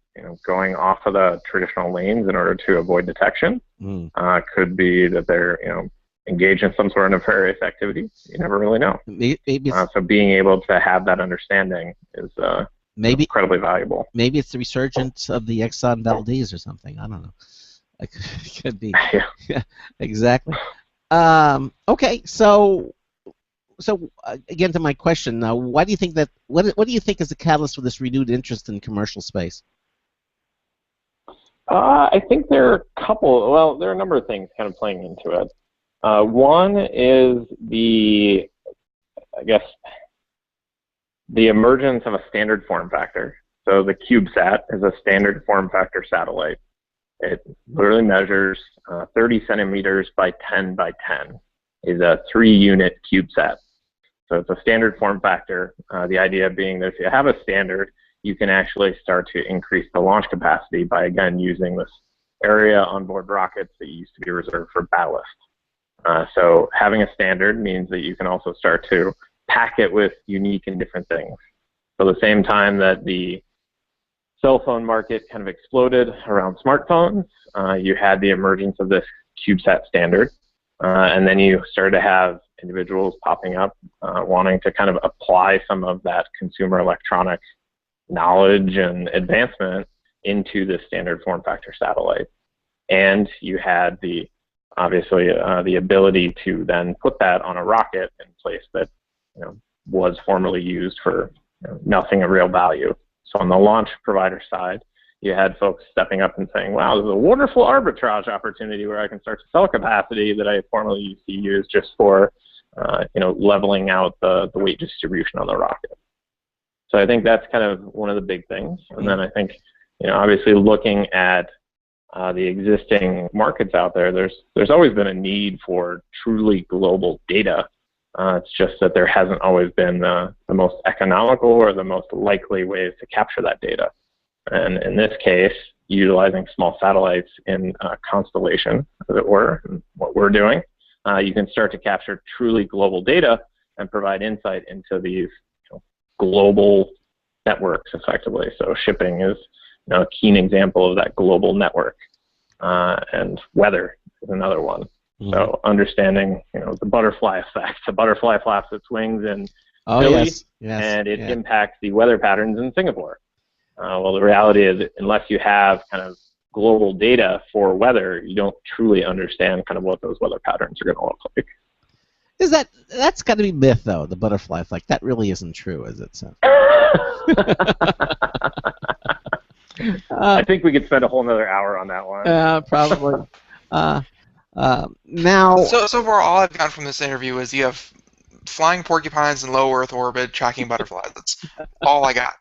going off of the traditional lanes in order to avoid detection. Could be that they're engaged in some sort of nefarious activity. You never really know. So being able to have that understanding is maybe incredibly valuable. Maybe it's the resurgence of the Exxon Valdez or something. I don't know. It could be. Yeah, exactly. Okay, so again to my question now, why do you think that? What do you think is the catalyst for this renewed interest in commercial space? I think there are a couple. Well, there are a number of things kind of playing into it. One is the emergence of a standard form factor. So the CubeSat is a standard form factor satellite. It literally measures 30 centimeters by 10 by 10. is a 3-unit CubeSat. So it's a standard form factor. The idea being that if you have a standard, you can actually start to increase the launch capacity by, again, using this area on board rockets that used to be reserved for ballast. So having a standard means that you can also start to pack it with unique and different things. So the same time that the cell phone market kind of exploded around smartphones, you had the emergence of this CubeSat standard, and then you started to have individuals popping up wanting to kind of apply some of that consumer electronic knowledge and advancement into the standard form factor satellite. And you had obviously the ability to then put that on a rocket in place that was formerly used for nothing of real value. So on the launch provider side, you had folks stepping up and saying, wow, this is a wonderful arbitrage opportunity where I can start to sell capacity that I formerly used to use just for leveling out the weight distribution on the rocket. So I think that's kind of one of the big things. And then I think, obviously looking at the existing markets out there, there's always been a need for truly global data. It's just that there hasn't always been the most economical or the most likely ways to capture that data. And in this case, utilizing small satellites in a constellation, as it were, and what we're doing, you can start to capture truly global data and provide insight into these global networks effectively. So shipping is a keen example of that global network, and weather is another one. So understanding, the butterfly effect. A butterfly flaps its wings in Philly, and it impacts the weather patterns in Singapore. Well, the reality is, unless you have kind of global data for weather, you don't truly understand kind of what those weather patterns are going to look like. That's got to be myth, though, the butterfly effect. That really isn't true, is it? So. I think we could spend a whole nother hour on that one. Probably. Now. So far, all I've gotten from this interview is you have flying porcupines in low Earth orbit tracking butterflies. That's all I got.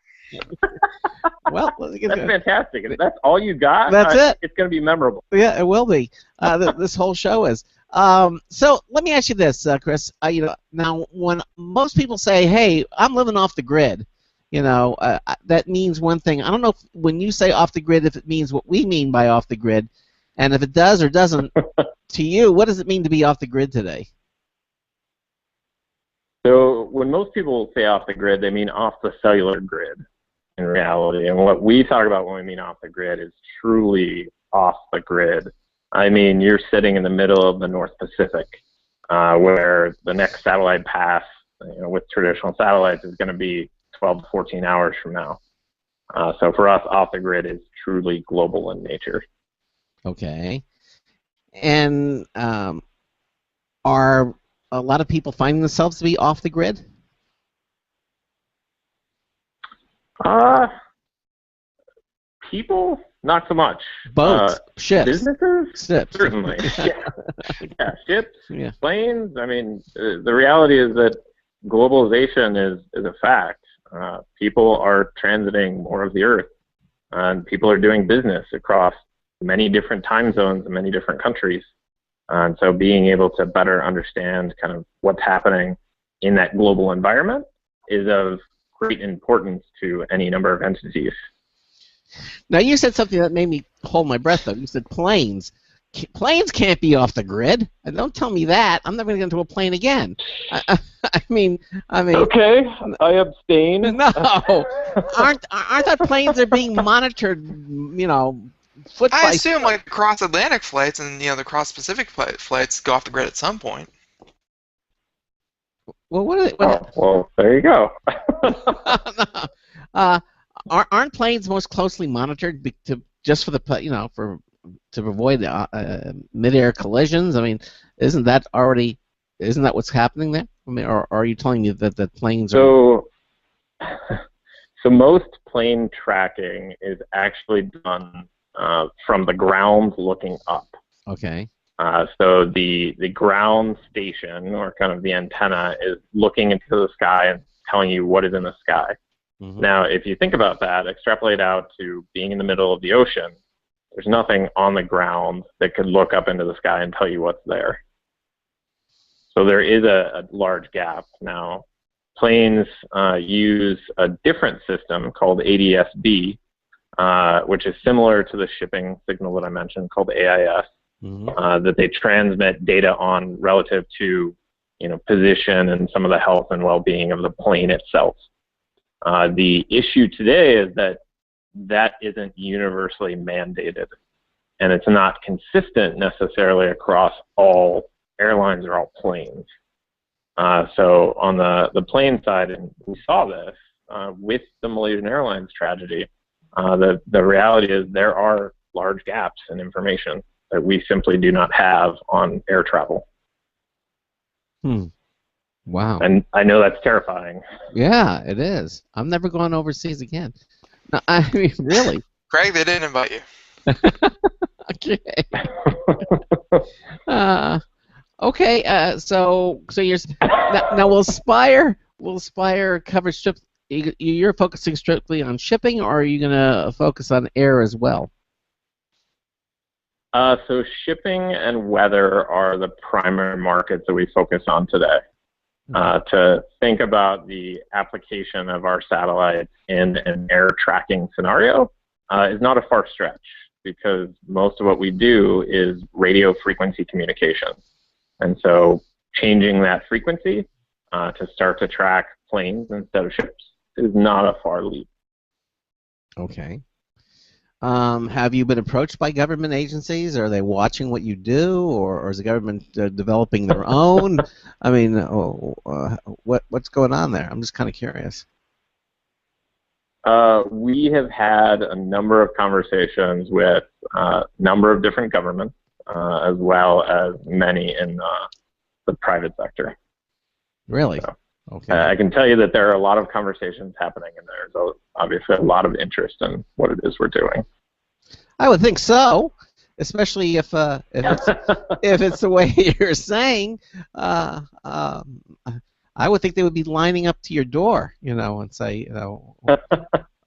Well, that's fantastic. If that's all you got, that's it. It's going to be memorable. Yeah, it will be. This whole show is. So let me ask you this, Chris. Now when most people say, "Hey, I'm living off the grid," that means one thing. I don't know if, when you say off the grid, if it means what we mean by off the grid, and if it does or doesn't. To you, what does it mean to be off the grid today? So when most people say off the grid, they mean off the cellular grid in reality. And what we talk about when we mean off the grid is truly off the grid. I mean, you're sitting in the middle of the North Pacific, where the next satellite pass, with traditional satellites is going to be 12 to 14 hours from now. So for us, off the grid is truly global in nature. Okay. And are a lot of people finding themselves to be off the grid? People, not so much. Boats, ships. Businesses? Ships. Certainly. Yeah, ships, planes. I mean, the reality is that globalization is a fact. People are transiting more of the Earth, and people are doing business across many different time zones in many different countries. And so being able to better understand kind of what's happening in that global environment is of great importance to any number of entities. Now, you said something that made me hold my breath, though. You said planes. Planes can't be off the grid. And don't tell me that. I'm never going to get into a plane again. I mean. Okay, I abstain. No, aren't our planes are being monitored? Foot I by assume like cross-Atlantic flights and the cross-Pacific flights go off the grid at some point. Well, what? Well, there you go. Aren't planes most closely monitored just for the to avoid mid-air collisions? I mean, isn't that what's happening there? I mean, or are you telling me that the planes are? So most plane tracking is actually done from the ground looking up. Okay. So the ground station, or kind of the antenna, is looking into the sky and telling you what is in the sky. Mm-hmm. Now, if you think about that, extrapolate out to being in the middle of the ocean, there's nothing on the ground that could look up into the sky and tell you what's there. So there is a large gap now. Planes use a different system called ADS-B, which is similar to the shipping signal that I mentioned called AIS, that they transmit data on relative to, position and some of the health and well-being of the plane itself. The issue today is that isn't universally mandated, and it's not consistent necessarily across all airlines or all planes. So on the plane side, and we saw this with the Malaysian Airlines tragedy, the reality is there are large gaps in information that we simply do not have on air travel. Wow. And I know that's terrifying. Yeah, it is. I'm never going overseas again. No, I mean, really. Craig, they didn't invite you. Okay. Okay. So you're now will Spire cover ship? You're focusing strictly on shipping, or are you going to focus on air as well? So shipping and weather are the primary markets that we focus on today. To think about the application of our satellites in an air tracking scenario is not a far stretch, because most of what we do is radio frequency communication. And so changing that frequency to start to track planes instead of ships is not a far leap. Okay. Have you been approached by government agencies? Are they watching what you do, or is the government developing their own? I mean, what's going on there? I'm just kind of curious. We have had a number of conversations with a number of different governments, as well as many in the private sector. Really? So, okay. I can tell you that there are a lot of conversations happening, and there's obviously a lot of interest in what it is we're doing. I would think so, especially if it's the way you're saying. I would think they would be lining up to your door, and say,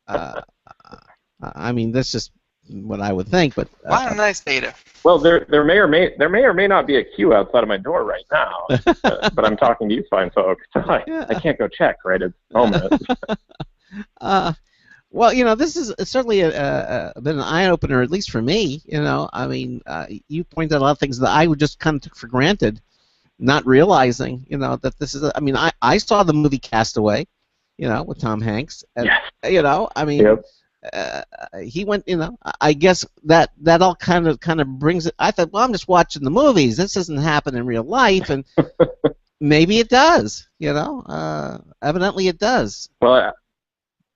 I mean, that's just what I would think. But a lot of nice data. Well, there may or may not be a queue outside of my door right now, but I'm talking to you fine folks. I can't go check right at the moment. Well, this is certainly been an eye-opener, at least for me. I mean, you pointed out a lot of things that I would just kind of took for granted, not realizing, that this is. I mean, I saw the movie Castaway, with Tom Hanks. And, yes. I mean. Yep. He went, I guess that all kind of brings it. I thought, well, I'm just watching the movies. This doesn't happen in real life, and maybe it does. Evidently it does. Well,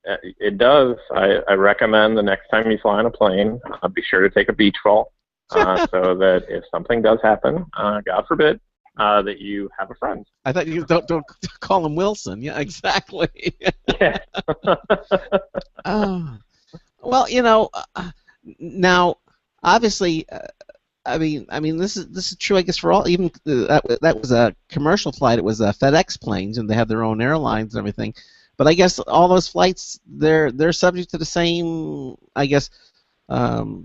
it does. I recommend the next time you fly on a plane, be sure to take a beach ball, so that if something does happen, God forbid, that you have a friend. I thought you don't call him Wilson. Yeah, exactly. Yeah. Well, now obviously, I mean, this is true, I guess, for all. Even that was a commercial flight. It was FedEx planes, and they have their own airlines and everything. But I guess all those flights, they're subject to the same, I guess,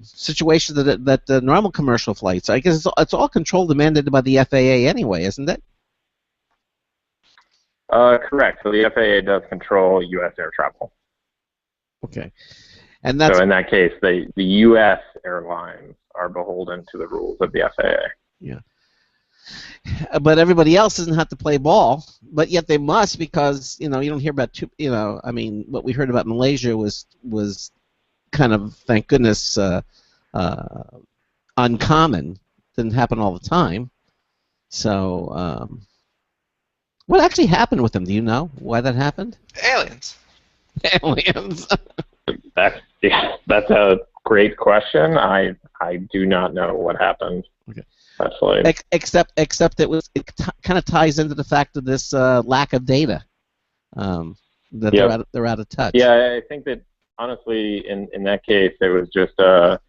situation that the normal commercial flights. I guess it's all controlled and mandated by the FAA anyway, isn't it? Correct. So the FAA does control U.S. air travel. Okay. And that's, so in that case, the U.S. airlines are beholden to the rules of the FAA. Yeah. But everybody else doesn't have to play ball, but yet they must, because you don't hear about I mean, what we heard about Malaysia was kind of, thank goodness, uncommon. Didn't happen all the time. So, what actually happened with them? Do you know why that happened? Aliens. Aliens. That's a great question. I do not know what happened. Okay. Absolutely. Except it kind of ties into the fact of this lack of data, that they're out of touch. Yeah, I think that honestly, in that case, it was just a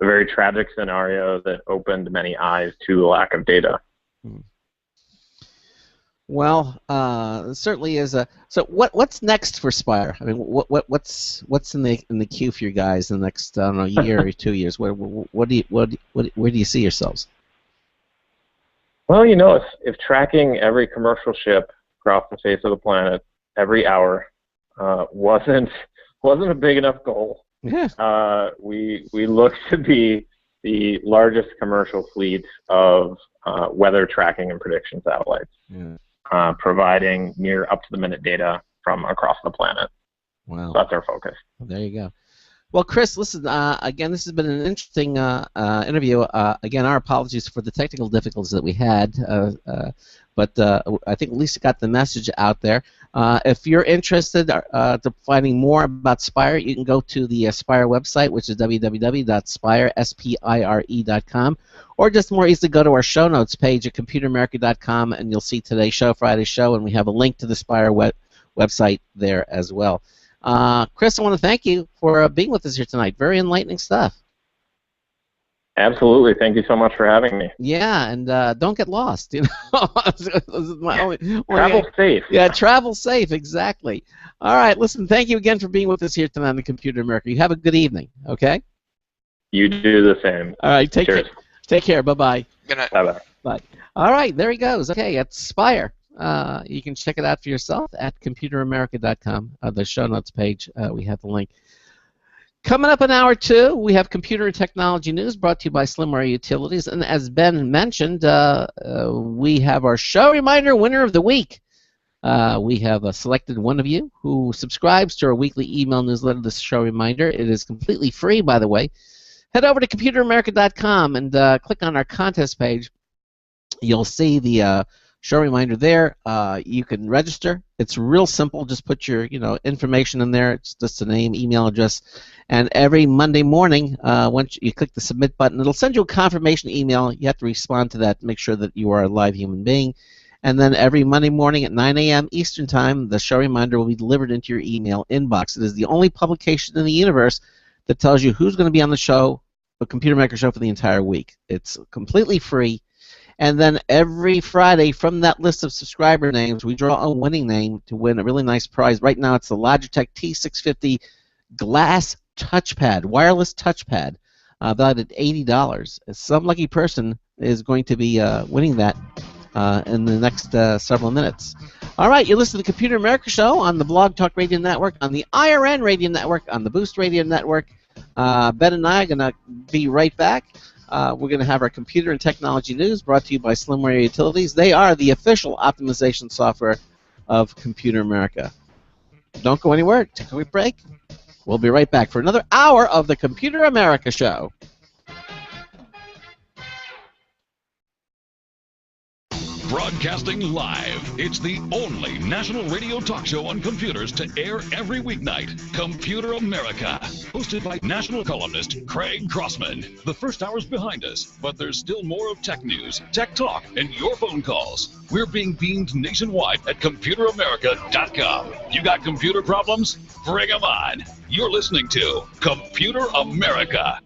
very tragic scenario that opened many eyes to the lack of data. Well, certainly is a. So what's next for Spire? I mean, what's in the queue for you guys in the next, I don't know, year or 2 years? Where do you see yourselves? Well, you know, if tracking every commercial ship across the face of the planet every hour wasn't a big enough goal, we look to be the largest commercial fleet of weather tracking and prediction satellites, providing near up-to-the-minute data from across the planet. Wow. So that's our focus. Well, there you go. Well, Chris, listen, again, this has been an interesting interview. Again, our apologies for the technical difficulties that we had, but I think Lisa got the message out there. If you're interested to finding more about Spire, you can go to the Spire website, which is www.spire.com, or just more easily go to our show notes page at computeramerica.com, and you'll see today's show, Friday's show, and we have a link to the Spire website there as well. Chris, I want to thank you for being with us here tonight. Very enlightening stuff. Absolutely. Thank you so much for having me. Yeah, and don't get lost. You know, travel safe. Yeah, travel safe. Exactly. All right. Listen, thank you again for being with us here tonight on the Computer America. You have a good evening. Okay. You do the same. All right. Take Cheers. care. Take care. Bye bye. Good night. Bye bye. Bye. All right. There he goes. Okay, it's Spire. You can check it out for yourself at computeramerica.com. The show notes page, we have the link. Coming up in hour 2, we have computer and technology news brought to you by Slimware Utilities. And as Ben mentioned, we have our show reminder winner of the week. We have selected one of you who subscribes to our weekly email newsletter, the show reminder. It is completely free, by the way. Head over to computeramerica.com and click on our contest page. You'll see the show reminder there. You can register. It's real simple. Just put your information in there. It's just a name, email address, and every Monday morning, once you click the submit button, it'll send you a confirmation email. You have to respond to that. Make sure that you are a live human being, and then every Monday morning at 9 a.m. Eastern Time, the show reminder will be delivered into your email inbox. It is the only publication in the universe that tells you who's going to be on the show, the Computer Maker Show, for the entire week. It's completely free. And then every Friday, from that list of subscriber names, we draw a winning name to win a really nice prize. Right now, it's the Logitech T650 Glass Touchpad, wireless touchpad, valued at $80. Some lucky person is going to be winning that in the next several minutes. All right, you listen to the Computer America Show on the Blog Talk Radio Network, on the IRN Radio Network, on the Boost Radio Network. Ben and I are going to be right back. We're going to have our computer and technology news brought to you by Slimware Utilities. They are the official optimization software of Computer America. Don't go anywhere. Take a quick break. We'll be right back for another hour of the Computer America Show. Broadcasting live, it's the only national radio talk show on computers to air every weeknight. Computer America, hosted by national columnist Craig Crossman. The first hour's behind us, but there's still more of tech news, tech talk, and your phone calls. We're being beamed nationwide at ComputerAmerica.com. You got computer problems? Bring them on. You're listening to Computer America.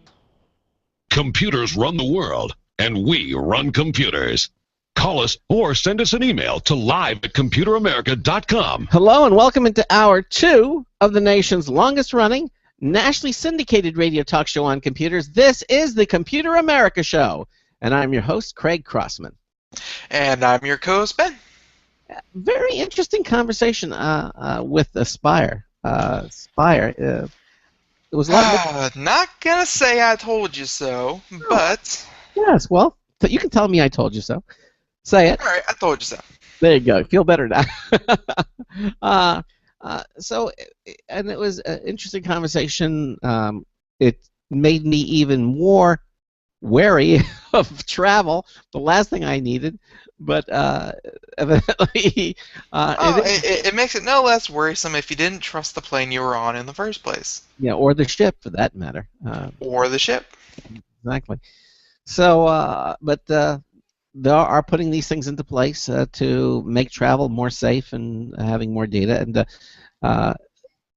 Computers run the world, and we run computers. Call us or send us an email to live@computeramerica.com. Hello and welcome into Hour 2 of the nation's longest-running, nationally syndicated radio talk show on computers. This is the Computer America Show, and I'm your host, Craig Crossman. And I'm your co-host, Ben. Very interesting conversation with Spire. Spire. It was a lot. Not gonna say I told you so, but yes. Well, you can tell me I told you so. Say it. All right, I told you so. There you go. Feel better now. And it was an interesting conversation. It made me even more wary of travel. The last thing I needed, but evidently, it makes it no less worrisome if you didn't trust the plane you were on in the first place. Yeah, or the ship, for that matter. Or the ship. Exactly. So, they are putting these things into place to make travel more safe and having more data. And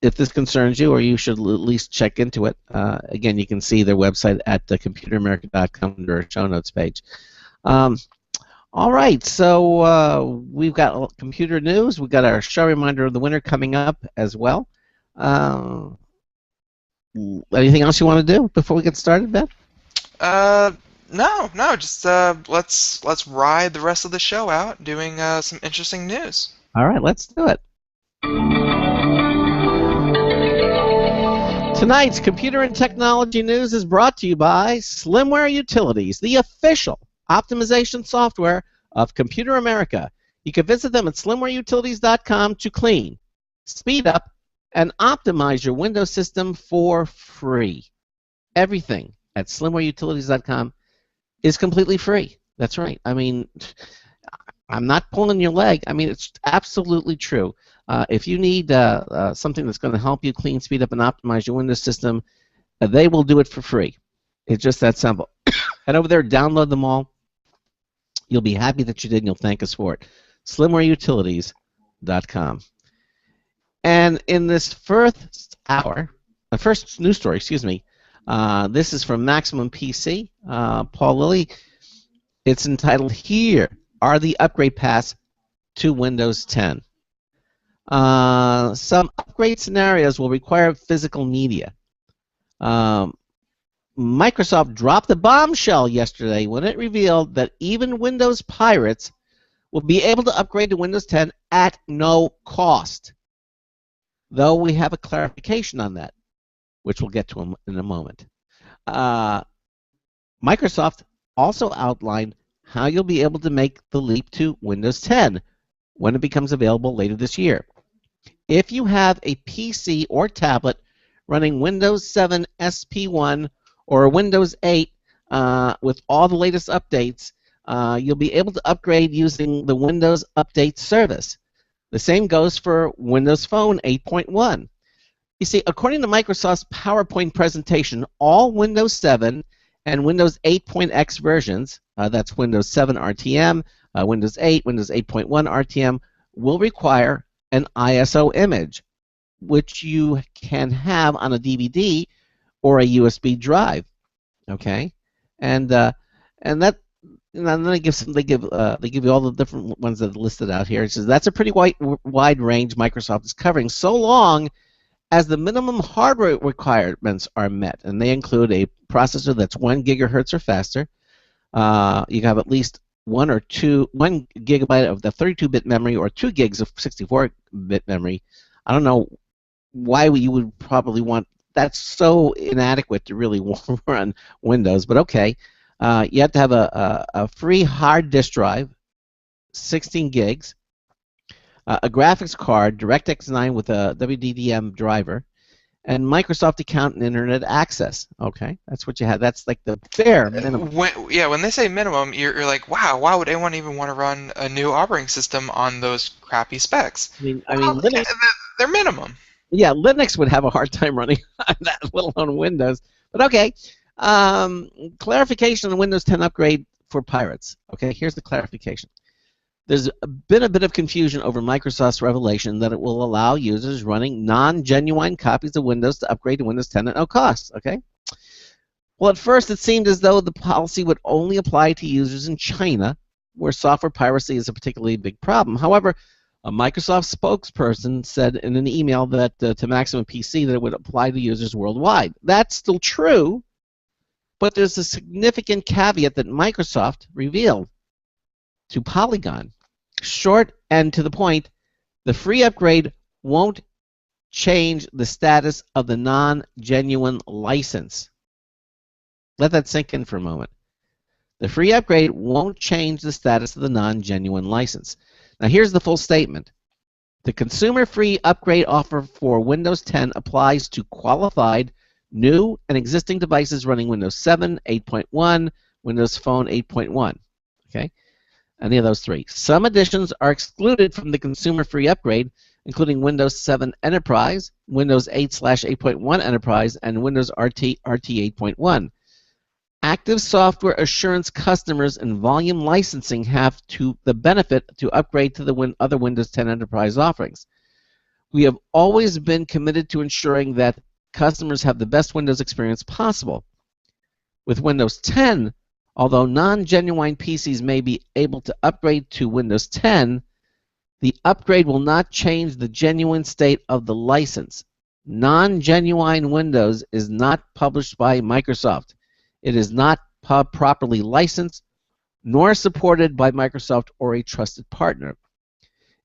if this concerns you, or you should at least check into it, again, you can see their website at computeramerica.com under our show notes page. All right, so we've got computer news. We've got our show reminder of the winner coming up as well. Anything else you want to do before we get started, Ben? No, just let's ride the rest of the show out doing some interesting news. All right, let's do it. Tonight's computer and technology news is brought to you by Slimware Utilities, the official optimization software of Computer America. You can visit them at slimwareutilities.com to clean, speed up, and optimize your Windows system for free. Everything at slimwareutilities.com is completely free. That's right. I mean, I'm not pulling your leg. I mean, it's absolutely true. If you need something that's going to help you clean, speed up, and optimize your Windows system, they will do it for free. It's just that simple. Head over there, download them all. You'll be happy that you did, and you'll thank us for it. slimwareutilities.com. And in this first news story, this is from Maximum PC, Paul Lilly. It's entitled, Here Are the Upgrade Paths to Windows 10. Some upgrade scenarios will require physical media. Microsoft dropped the bombshell yesterday when it revealed that even Windows pirates will be able to upgrade to Windows 10 at no cost. Though we have a clarification on that, which we'll get to in a moment. Microsoft also outlined how you'll be able to make the leap to Windows 10 when it becomes available later this year. If you have a PC or tablet running Windows 7 SP1 or Windows 8 with all the latest updates, you'll be able to upgrade using the Windows Update service. The same goes for Windows Phone 8.1. You see, according to Microsoft's PowerPoint presentation, all Windows 7 and Windows 8.x versions, that's Windows 7 RTM, Windows 8, Windows 8.1 RTM, will require an ISO image, which you can have on a DVD or a USB drive. Okay, and that. And then they give you all the different ones that are listed out here. It says that's a pretty wide range Microsoft is covering, so long as the minimum hardware requirements are met, and they include a processor that's 1 gigahertz or faster. You have at least 1 gigabyte of the 32-bit memory or 2 gigs of 64-bit memory. I don't know why you would probably want. That's so inadequate to really run Windows, but okay. You have to have a free hard disk drive, 16 gigs, a graphics card, DirectX 9 with a WDDM driver, and Microsoft account and internet access. Okay, that's what you have. That's like the bare minimum. When they say minimum, you're like, wow, why would anyone even want to run a new operating system on those crappy specs? I mean, Linux. They're minimum. Yeah, Linux would have a hard time running on that, let alone Windows. But okay. Clarification on Windows 10 upgrade for pirates. Okay, here's the clarification. There's been a bit of confusion over Microsoft's revelation that it will allow users running non-genuine copies of Windows to upgrade to Windows 10 at no cost. Okay. Well, at first it seemed as though the policy would only apply to users in China, where software piracy is a particularly big problem. However, a Microsoft spokesperson said in an email that to Maximum PC that it would apply to users worldwide. That's still true. But there's a significant caveat that Microsoft revealed to Polygon. Short and to the point, the free upgrade won't change the status of the non-genuine license. Let that sink in for a moment. The free upgrade won't change the status of the non-genuine license. Now here's the full statement. The consumer free upgrade offer for Windows 10 applies to qualified new and existing devices running Windows 7, 8.1, Windows Phone 8.1. Okay, any of those three. Some additions are excluded from the consumer free upgrade, including Windows 7 Enterprise, Windows 8/8.1 Enterprise, and Windows RT 8.1. Active software assurance customers and volume licensing have the benefit to upgrade to the other Windows 10 Enterprise offerings. We have always been committed to ensuring that customers have the best Windows experience possible. With Windows 10, although non-genuine PCs may be able to upgrade to Windows 10, the upgrade will not change the genuine state of the license. Non-genuine Windows is not published by Microsoft. It is not properly licensed, nor supported by Microsoft or a trusted partner.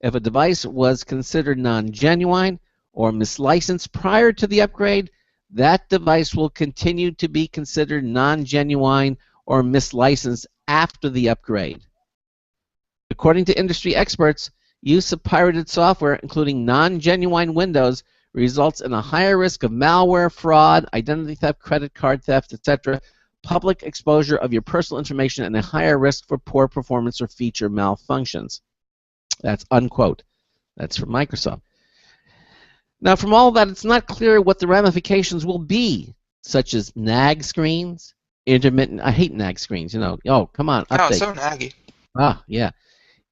If a device was considered non-genuine or mislicensed prior to the upgrade, that device will continue to be considered non-genuine or mislicensed after the upgrade. According to industry experts, use of pirated software, including non-genuine Windows, results in a higher risk of malware, fraud, identity theft, credit card theft, etc., public exposure of your personal information, and a higher risk for poor performance or feature malfunctions. That's unquote. That's from Microsoft. Now, from all of that, it's not clear what the ramifications will be, such as nag screens, intermittent. I hate nag screens. You know, oh, come on, update. Oh, so naggy. Ah, yeah.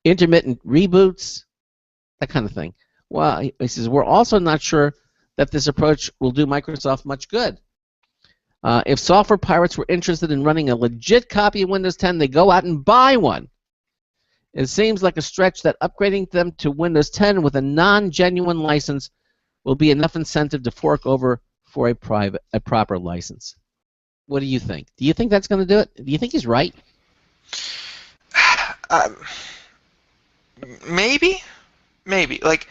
Intermittent reboots, that kind of thing. Well, he says, we're also not sure that this approach will do Microsoft much good. If software pirates were interested in running a legit copy of Windows 10, they go out and buy one. It seems like a stretch that upgrading them to Windows 10 with a non-genuine license will be enough incentive to fork over for a proper license. What do you think? Do you think that's going to do it? Do you think he's right? Maybe. Like,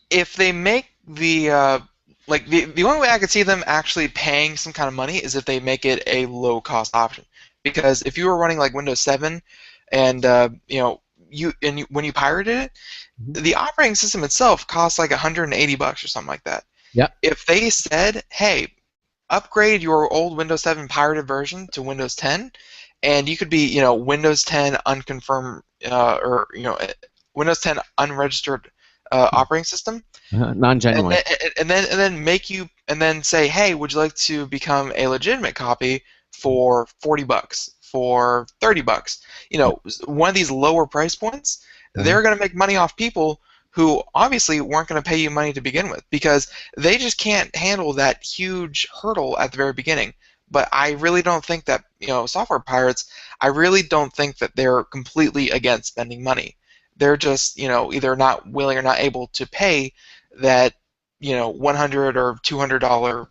if they make the the only way I could see them actually paying some kind of money is if they make it a low-cost option. Because if you were running like Windows 7, and when you pirated it, the operating system itself costs like $180 or something like that. Yeah. If they said, "Hey, upgrade your old Windows 7 pirated version to Windows 10," and you could be, Windows 10 unconfirmed or Windows 10 unregistered operating system, non-genuine, and then say, "Hey, would you like to become a legitimate copy for $40, for $30?" One of these lower price points, they're going to make money off people who obviously weren't going to pay you money to begin with, because they just can't handle that huge hurdle at the very beginning. But I really don't think that, software pirates, I really don't think that they're completely against spending money. They're just, either not willing or not able to pay that, $100 or $200,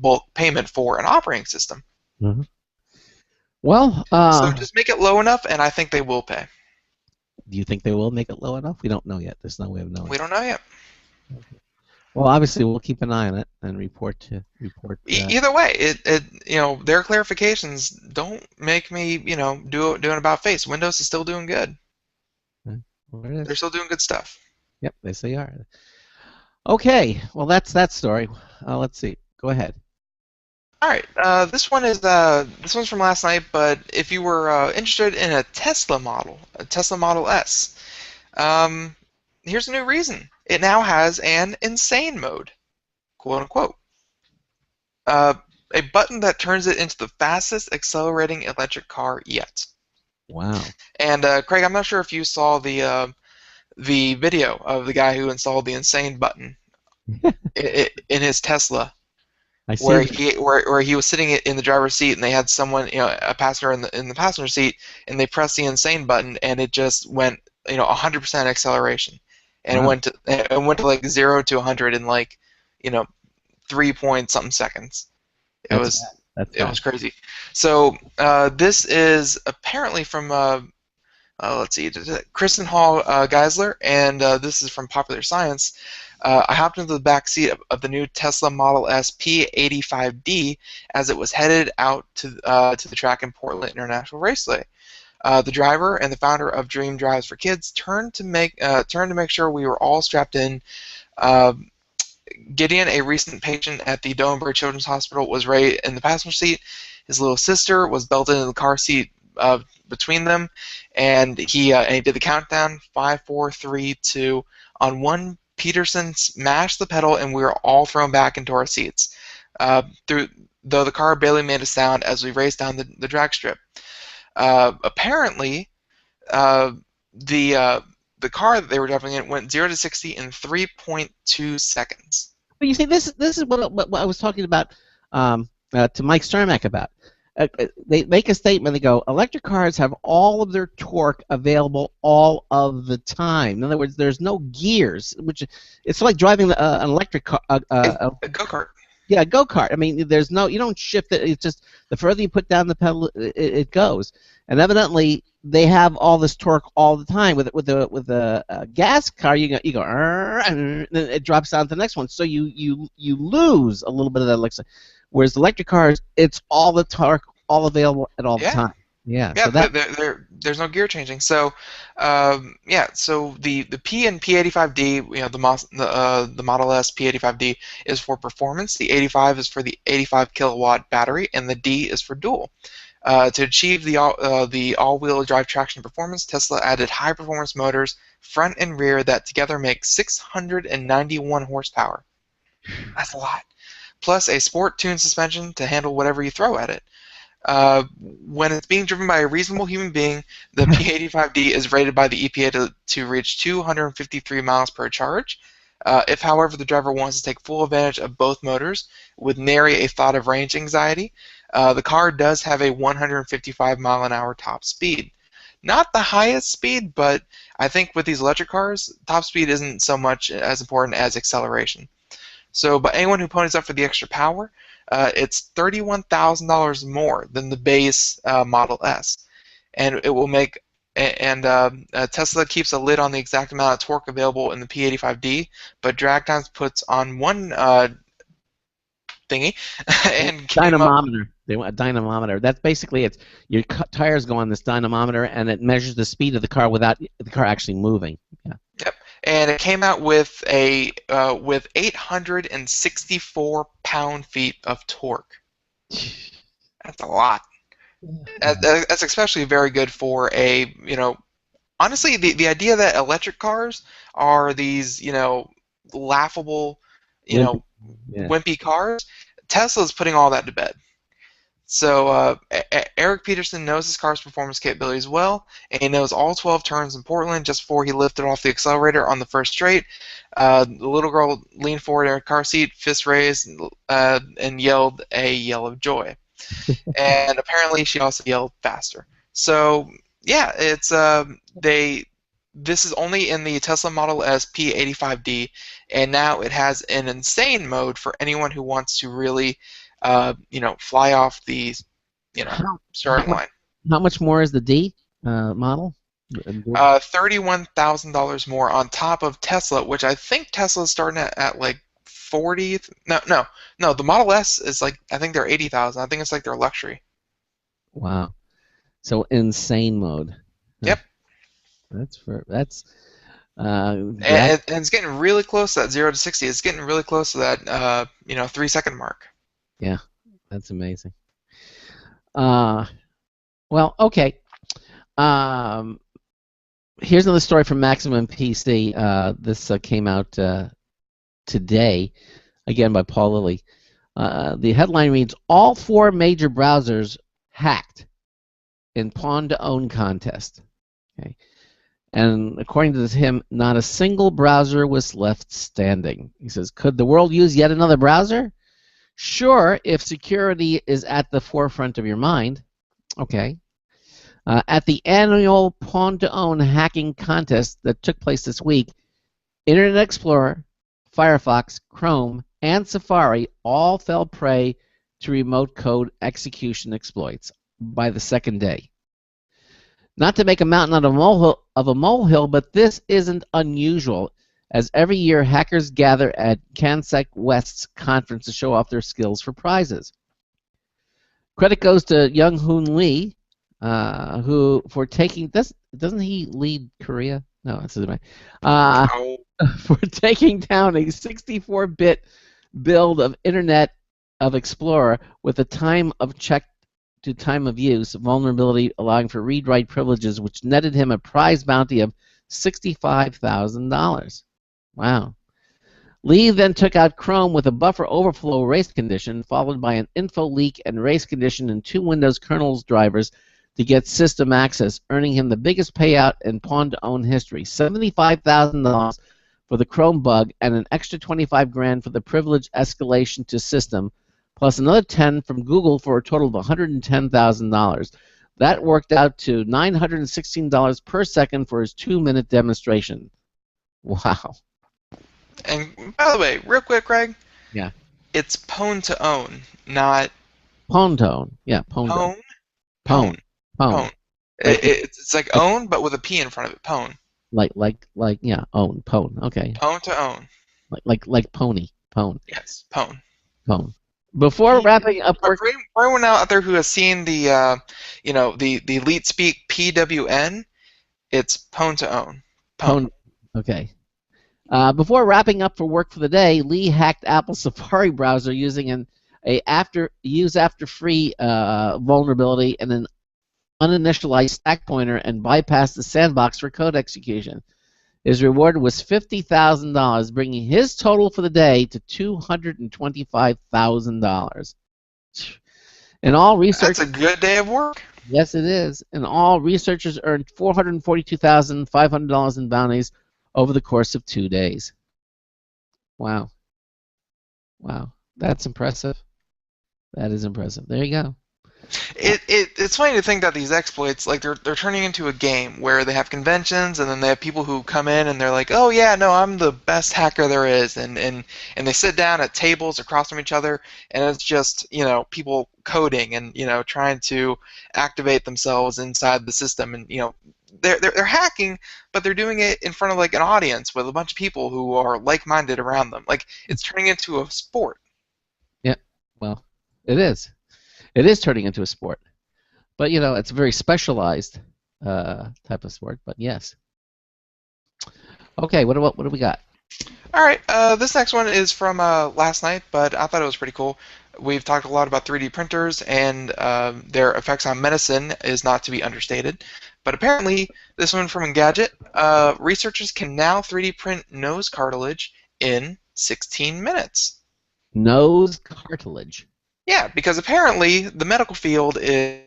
bulk payment for an operating system. Mm-hmm. Well, so just make it low enough, and I think they will pay. Do you think they will make it low enough? We don't know yet. There's no way of knowing. We don't know yet. Okay. Well, obviously, we'll keep an eye on it and report. Either way, their clarifications don't make me, do an about face. Windows is still doing good. Well, they're still doing good stuff. Yep, they say are. Okay, well, that's that story. Let's see. Go ahead. All right, this one's from last night. But if you were interested in a Tesla Model S, here's a new reason. It now has an insane mode, quote unquote. A button that turns it into the fastest accelerating electric car yet. Wow. And Craig, I'm not sure if you saw the video of the guy who installed the insane button in his Tesla. I see. Where he was sitting in the driver's seat, and they had someone, a passenger in the passenger seat, and they pressed the insane button, and it just went, 100% acceleration, and wow. it went to like 0 to 100 in like, 3-point-something seconds. It was crazy. So this is apparently from let's see, Kristen Hall Geisler, and this is from Popular Science. I hopped into the back seat of the new Tesla Model S P85D as it was headed out to the track in Portland International Raceway. The driver and the founder of Dream Drives for Kids turned to make sure we were all strapped in. Gideon, a recent patient at the Doenberg Children's Hospital, was right in the passenger seat. His little sister was belted in the car seat between them, and he did the countdown: 5, 4, 3, 2. On one, Peterson smashed the pedal, and we were all thrown back into our seats. Though the car barely made a sound as we raced down the drag strip. Apparently, the car that they were driving in went 0 to 60 in 3.2 seconds. But you see, this is what I was talking about to Mike Starmack about. They make a statement. They go, electric cars have all of their torque available all of the time. In other words, there's no gears, which it's like driving an electric car. A go-kart. Yeah, go-kart. I mean, there's no, you don't shift it. It's just the further you put down the pedal, it goes. And evidently, they have all this torque all the time. With the gas car, you go, and then it drops down to the next one. So you lose a little bit of that electricity. Whereas electric cars, it's all the torque, all available at all the time. Yeah. Yeah, So that, there's no gear changing. So, yeah. So the P and P85D, you know, the Model S P85D is for performance. The 85 is for the 85 kilowatt battery, and the D is for dual. To achieve the all-wheel drive traction performance, Tesla added high-performance motors front and rear that together make 691 horsepower. That's a lot. Plus a sport-tuned suspension to handle whatever you throw at it. When it's being driven by a reasonable human being, the P85D is rated by the EPA to reach 253 miles per charge. If, however, the driver wants to take full advantage of both motors with nary a thought of range anxiety, the car does have a 155 mile an hour top speed. Not the highest speed, but I think with these electric cars, top speed isn't so much as important as acceleration. So, but anyone who ponies up for the extra power, it's $31,000 more than the base Model S, and it will make. And Tesla keeps a lid on the exact amount of torque available in the P85D, but drag times puts on one thingy and dynamometer. They want a dynamometer. That's basically it's your tires go on this dynamometer, and it measures the speed of the car without the car actually moving. Yeah. Yep. And it came out with a with 864 pound-feet of torque. That's a lot. That's especially very good for a, you know, honestly, the idea that electric cars are these, you know, laughable, you know, wimpy cars, Tesla's putting all that to bed. So Eric Peterson knows his car's performance capabilities well, and he knows all 12 turns in Portland just before he lifted off the accelerator on the first straight. The little girl leaned forward in her car seat, fist raised, and yelled a yell of joy. And apparently she also yelled faster. So yeah, it's this is only in the Tesla Model S P85D, and now it has an insane mode for anyone who wants to really you know, fly off the, you know, starting line. How much more is the D model? $31,000 more on top of Tesla, which I think Tesla is starting at like 40. No. The Model S is like, I think they're 80,000. I think it's like their luxury. Wow. So insane mode. Yep. And it's getting really close to that 0 to 60. It's getting really close to that you know, 3-second mark. Yeah, that's amazing. Well, okay. Here's another story from Maximum PC. This came out today, again by Paul Lilly. The headline reads, "All 4 major browsers hacked in pawn-to-own contest." Okay. And according to him, not a single browser was left standing. He says, could the world use yet another browser? Sure, if security is at the forefront of your mind. Okay. At the annual pawn-to-own hacking contest that took place this week, Internet Explorer, Firefox, Chrome, and Safari all fell prey to remote code execution exploits by the second day. Not to make a mountain out of a molehill, but this isn't unusual, as every year hackers gather at CanSec West's conference to show off their skills for prizes. Credit goes to Young Hoon Lee, who for taking this, doesn't he lead Korea? No, that's his name. For taking down a 64-bit build of Internet of Explorer with a time of check to time of use vulnerability allowing for read-write privileges, which netted him a prize bounty of $65,000. Wow. Lee then took out Chrome with a buffer overflow race condition, followed by an info leak and race condition in 2 Windows kernels drivers to get system access, earning him the biggest payout in pawn-to-own history, $75,000 for the Chrome bug and an extra $25,000 for the privilege escalation to system, plus another $10,000 from Google for a total of $110,000. That worked out to $916 per second for his 2-minute demonstration. Wow. And by the way, real quick, Craig. Yeah. It's pone to own, not Pontone. Yeah, pone. pone. Pone. Pone. Pone. Like, It's like own, but with a P in front of it. Pone. yeah, own. Pone. Okay. Pone to own. Like pony. Pone. Yes, pone. Pone. Before wrapping up work. For anyone out there who has seen the, the elite speak PWN, it's pone to own. Pone. Okay. Before wrapping up for work for the day, Lee hacked Apple's Safari browser using after free vulnerability and an uninitialized stack pointer and bypassed the sandbox for code execution. His reward was $50,000, bringing his total for the day to $225,000. In all, research. That's a good day of work. Yes, it is. In all, researchers earned $442,500 in bounties over the course of 2 days. Wow. Wow. That's impressive. That is impressive. There you go. It's funny to think that these exploits, like they're turning into a game where they have conventions and then they have people who come in and they're like, oh yeah, no, I'm the best hacker there is, and they sit down at tables across from each other and it's just people coding and trying to activate themselves inside the system, and they're hacking, but they're doing it in front of like an audience with a bunch of people who are like-minded around them. Like it's turning into a sport. Yeah, well, it is. It is turning into a sport, but it's a very specialized type of sport. But yes. Okay, what do we got? All right, this next one is from last night, but I thought it was pretty cool. We've talked a lot about 3D printers, and their effects on medicine is not to be understated. But apparently, this one from Engadget, researchers can now 3D print nose cartilage in 16 minutes. Nose cartilage. Yeah, because apparently the medical field is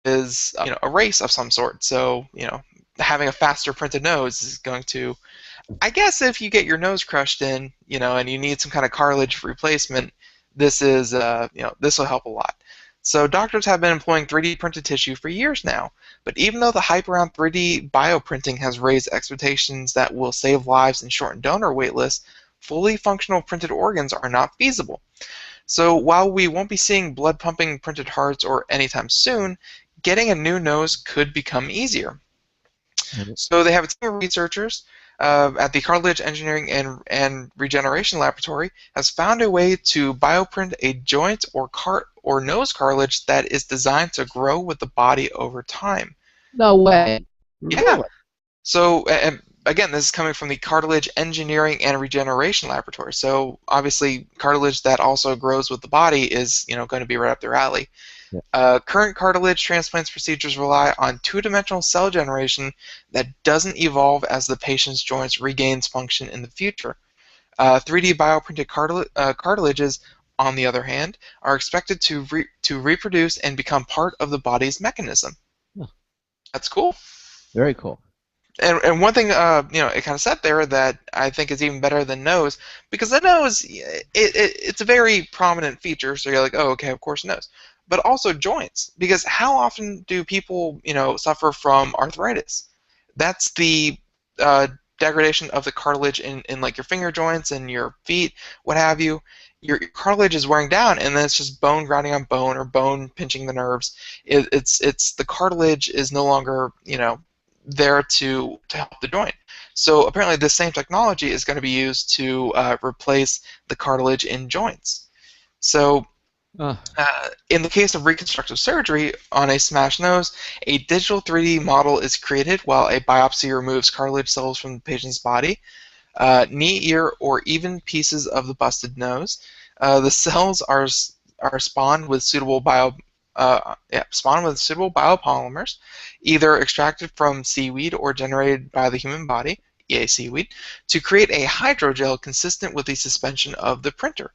a race of some sort. So having a faster printed nose is going to, I guess, if you get your nose crushed in, and you need some kind of cartilage replacement, this is this will help a lot. So doctors have been employing 3D printed tissue for years now, but even though the hype around 3D bioprinting has raised expectations that will save lives and shorten donor wait lists, fully functional printed organs are not feasible. So while we won't be seeing blood-pumping printed hearts or anytime soon, getting a new nose could become easier. So they have a team of researchers at the Cartilage Engineering and Regeneration Laboratory has found a way to bioprint a joint or nose cartilage that is designed to grow with the body over time. No way. Yeah. Really? So, and again, this is coming from the Cartilage Engineering and Regeneration Laboratory. So obviously, cartilage that also grows with the body is going to be right up their alley. Yeah. Current cartilage transplants procedures rely on two-dimensional cell generation that doesn't evolve as the patient's joints regains function in the future. 3D bioprinted cartilages, on the other hand, are expected to reproduce and become part of the body's mechanism. Yeah. That's cool. Very cool. And one thing, it kind of said there that I think is even better than nose, because the nose, it's a very prominent feature. So you're like, oh, okay, of course, nose. But also joints, because how often do people, suffer from arthritis? That's the degradation of the cartilage in like your finger joints and your feet, what have you. Your cartilage is wearing down, and then it's just bone grinding on bone or bone pinching the nerves. It's the cartilage is no longer, there to help the joint. So apparently this same technology is going to be used to replace the cartilage in joints. So in the case of reconstructive surgery on a smashed nose, a digital 3D model is created while a biopsy removes cartilage cells from the patient's body, knee, ear, or even pieces of the busted nose. The cells are spawned with suitable biopolymers, either extracted from seaweed or generated by the human body, yay seaweed, to create a hydrogel consistent with the suspension of the printer.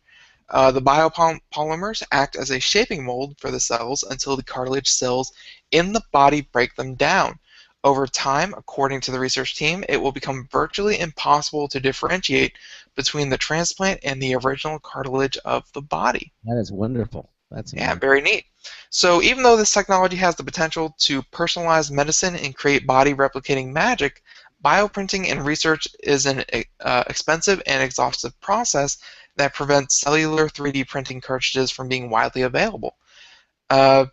The biopolymers act as a shaping mold for the cells until the cartilage cells in the body break them down. Over time, according to the research team, it will become virtually impossible to differentiate between the transplant and the original cartilage of the body. That is wonderful. That's amazing. Yeah, very neat. So even though this technology has the potential to personalize medicine and create body-replicating magic, bioprinting and research is an expensive and exhaustive process that prevents cellular 3D printing cartridges from being widely available. The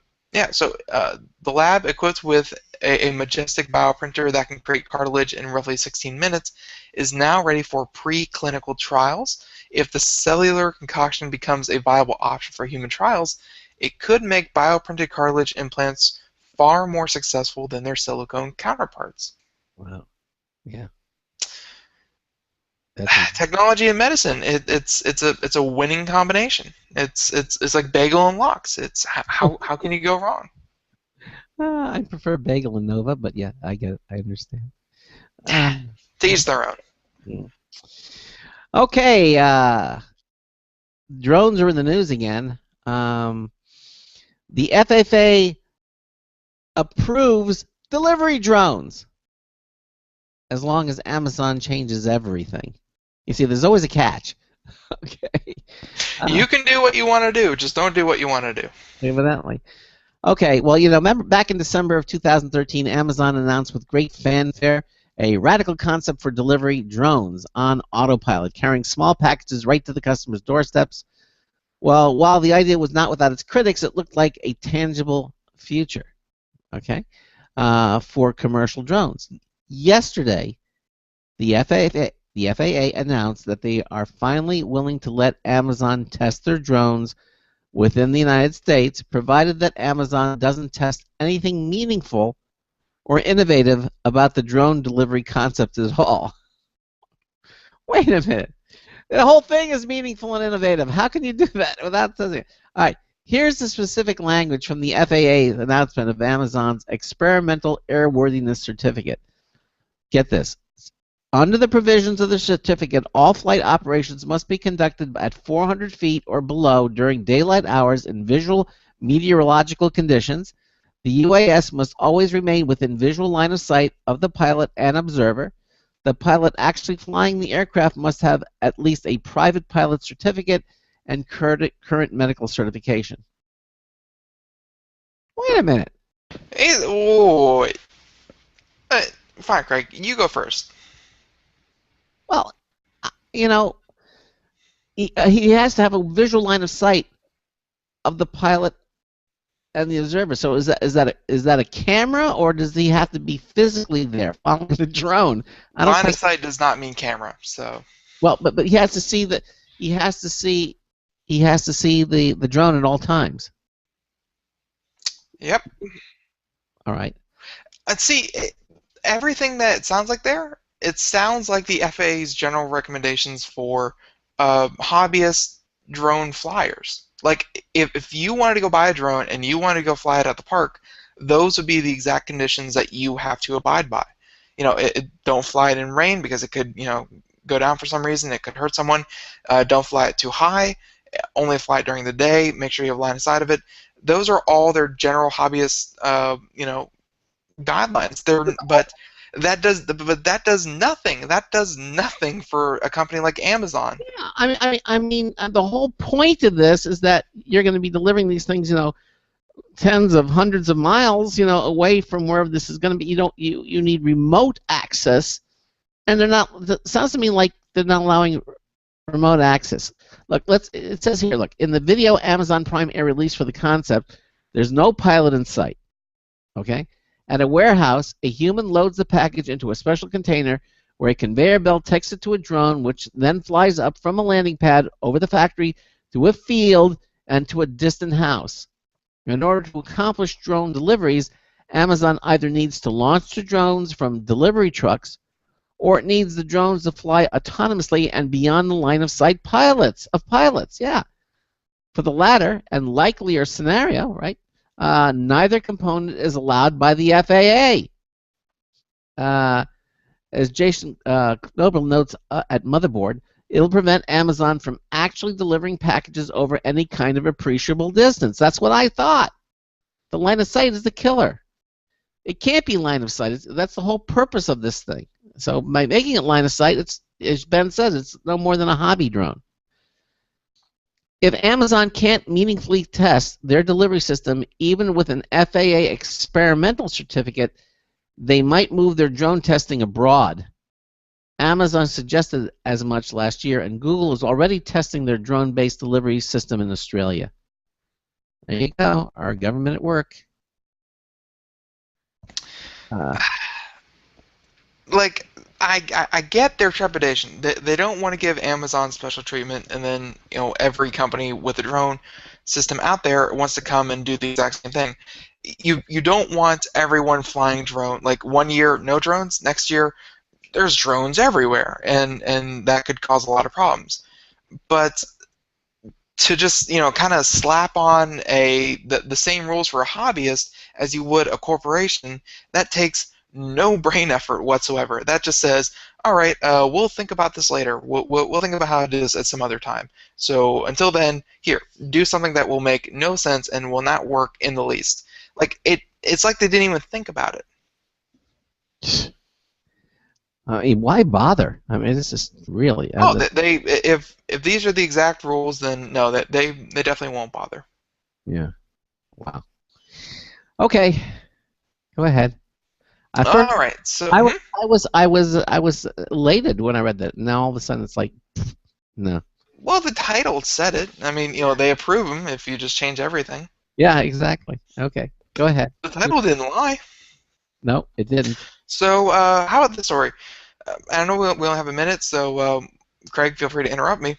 lab, equipped with a majestic bioprinter that can create cartilage in roughly 16 minutes, is now ready for preclinical trials. If the cellular concoction becomes a viable option for human trials, it could make bioprinted cartilage implants far more successful than their silicone counterparts. Wow. Yeah. Technology and medicine, it's a winning combination. It's like bagel and lox. It's how can you go wrong? I prefer bagel and Nova, but yeah, I get it. I understand. To each their own. Yeah. Okay, drones are in the news again. The FFA approves delivery drones as long as Amazon changes everything. You see, there's always a catch. Okay. You can do what you want to do, just don't do what you want to do. Evidently. Okay, well, remember back in December of 2013, Amazon announced with great fanfare a radical concept for delivery drones on autopilot, carrying small packages right to the customer's doorsteps. Well, while the idea was not without its critics, it looked like a tangible future, okay, for commercial drones. Yesterday, the FAA announced that they are finally willing to let Amazon test their drones within the United States, provided that Amazon doesn't test anything meaningful or innovative about the drone delivery concept at all. Wait a minute. The whole thing is meaningful and innovative. How can you do that without testing it? All right. Here's the specific language from the FAA's announcement of Amazon's experimental airworthiness certificate. Get this. Under the provisions of the certificate, all flight operations must be conducted at 400 feet or below during daylight hours in visual meteorological conditions. The UAS must always remain within visual line of sight of the pilot and observer. The pilot actually flying the aircraft must have at least a private pilot certificate and current medical certification. Wait a minute. Fine, Craig. You go first. Well, he has to have a visual line of sight of the pilot and the observer. So is that a camera, or does he have to be physically there following the drone? Line of sight does not mean camera. So. Well, but he has to see that. He has to see the drone at all times. Yep. All right. See, everything that sounds like there. It sounds like the FAA's general recommendations for hobbyist drone flyers. Like, if you wanted to go buy a drone and you wanted to go fly it at the park, those would be the exact conditions that you have to abide by. Don't fly it in rain because it could, go down for some reason. It could hurt someone. Don't fly it too high. Only fly it during the day. Make sure you have line of sight of it. Those are all their general hobbyist, guidelines. But that does nothing. That does nothing for a company like Amazon. Yeah, I mean, the whole point of this is that you're going to be delivering these things, tens of hundreds of miles, away from wherever this is going to be. You need remote access, and they're not. It sounds to me like they're not allowing remote access. Look, it says here. Look, in the video Amazon Prime Air release for the concept, there's no pilot in sight. Okay. At a warehouse, a human loads the package into a special container where a conveyor belt takes it to a drone, which then flies up from a landing pad over the factory to a field and to a distant house. In order to accomplish drone deliveries, Amazon either needs to launch the drones from delivery trucks, or it needs the drones to fly autonomously and beyond the line of sight pilots. Yeah. For the latter and likelier scenario, right? Neither component is allowed by the FAA. As Jason Knoble notes at Motherboard, it'll prevent Amazon from actually delivering packages over any kind of appreciable distance. That's what I thought. The line of sight is the killer. It can't be line of sight. That's the whole purpose of this thing. So by making it line of sight, it's, as Ben says, it's no more than a hobby drone. If Amazon can't meaningfully test their delivery system, even with an FAA experimental certificate, they might move their drone testing abroad Amazon suggested as much last year, and Google is already testing their drone-based delivery system in Australia. There you go, our government at work. Like, I get their trepidation. They don't want to give Amazon special treatment, and then every company with a drone system out there wants to come and do the exact same thing. You don't want everyone flying drone. Like 1 year no drones, next year there's drones everywhere, and that could cause a lot of problems. But to just kind of slap on the same rules for a hobbyist as you would a corporation, that takes no brain effort whatsoever. That just says, all right, we'll think about this later. We'll think about how to do this at some other time. So until then, here, do something that will make no sense and will not work in the least. Like it's like they didn't even think about it. I mean, why bother? I mean, this is really. If these are the exact rules, then no, that they definitely won't bother. Yeah. Wow. Okay. Go ahead. All right. So I was elated when I read that. Now all of a sudden it's like, no. Well, the title said it. I mean, they approve them if you just change everything. Yeah, exactly. Okay, go ahead. The title didn't lie. No, it didn't. So how about this story? I know we only have a minute, so Craig, feel free to interrupt me.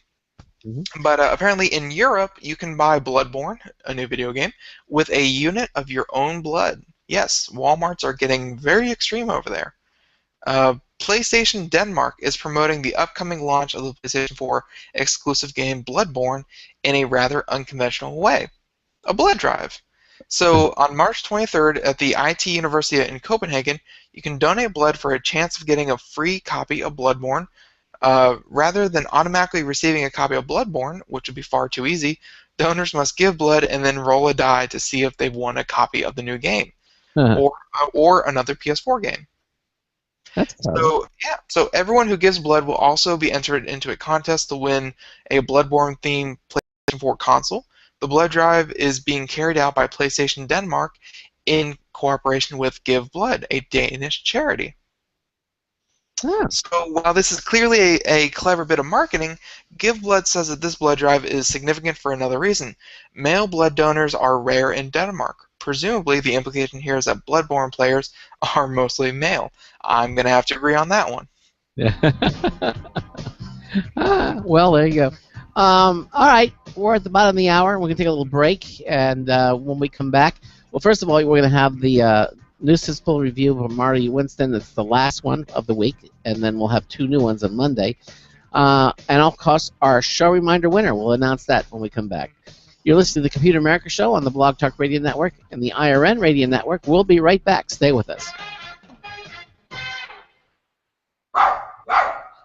Mm-hmm. But apparently in Europe, you can buy Bloodborne, a new video game, with a unit of your own blood. Yes, Walmarts are getting very extreme over there. PlayStation Denmark is promoting the upcoming launch of the PlayStation 4 exclusive game Bloodborne in a rather unconventional way. A blood drive. So on March 23rd at the IT University in Copenhagen, you can donate blood for a chance of getting a free copy of Bloodborne. Rather than automatically receiving a copy of Bloodborne, which would be far too easy, donors must give blood and then roll a die to see if they've won a copy of the new game. Or another PS4 game. That's so everyone who gives blood will also be entered into a contest to win a Bloodborne-themed PlayStation 4 console. The blood drive is being carried out by PlayStation Denmark in cooperation with Give Blood, a Danish charity. So while this is clearly a clever bit of marketing, Give Blood says that this blood drive is significant for another reason. Male blood donors are rare in Denmark. Presumably, the implication here is that Bloodborne players are mostly male. I'm going to have to agree on that one. Yeah. Well, there you go. All right, we're at the bottom of the hour. We're going to take a little break, and when we come back, well, first of all, we're going to have the News Pull review from Marty Winston. It's the last one of the week, and then we'll have 2 new ones on Monday. And of course, our show reminder winner. We'll announce that when we come back. You're listening to the Computer America Show on the Blog Talk Radio Network and the IRN Radio Network. We'll be right back. Stay with us.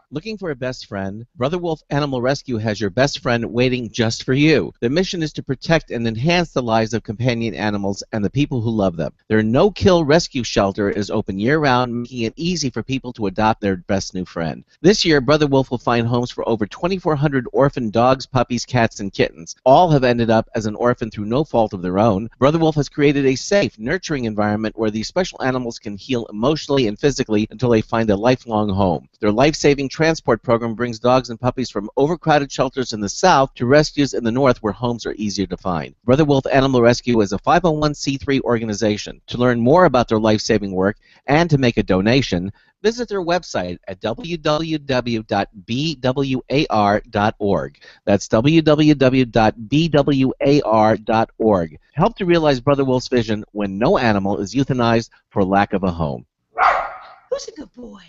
Looking for a best friend? Brother Wolf Animal Rescue has your best friend waiting just for you. The mission is to protect and enhance the lives of companion animals and the people who love them. Their no-kill rescue shelter is open year-round, making it easy for people to adopt their best new friend. This year, Brother Wolf will find homes for over 2,400 orphan dogs, puppies, cats, and kittens. All have ended up as an orphan through no fault of their own. Brother Wolf has created a safe, nurturing environment where these special animals can heal emotionally and physically until they find a lifelong home. Their life-saving transport program brings dogs and puppies from overcrowded shelters in the south to rescues in the north where homes are easier to find. Brother Wolf Animal Rescue is a 501c3 organization. To learn more about their life-saving work and to make a donation, visit their website at www.bwar.org. That's www.bwar.org. Help to realize Brother Wolf's vision when no animal is euthanized for lack of a home. Who's a good boy?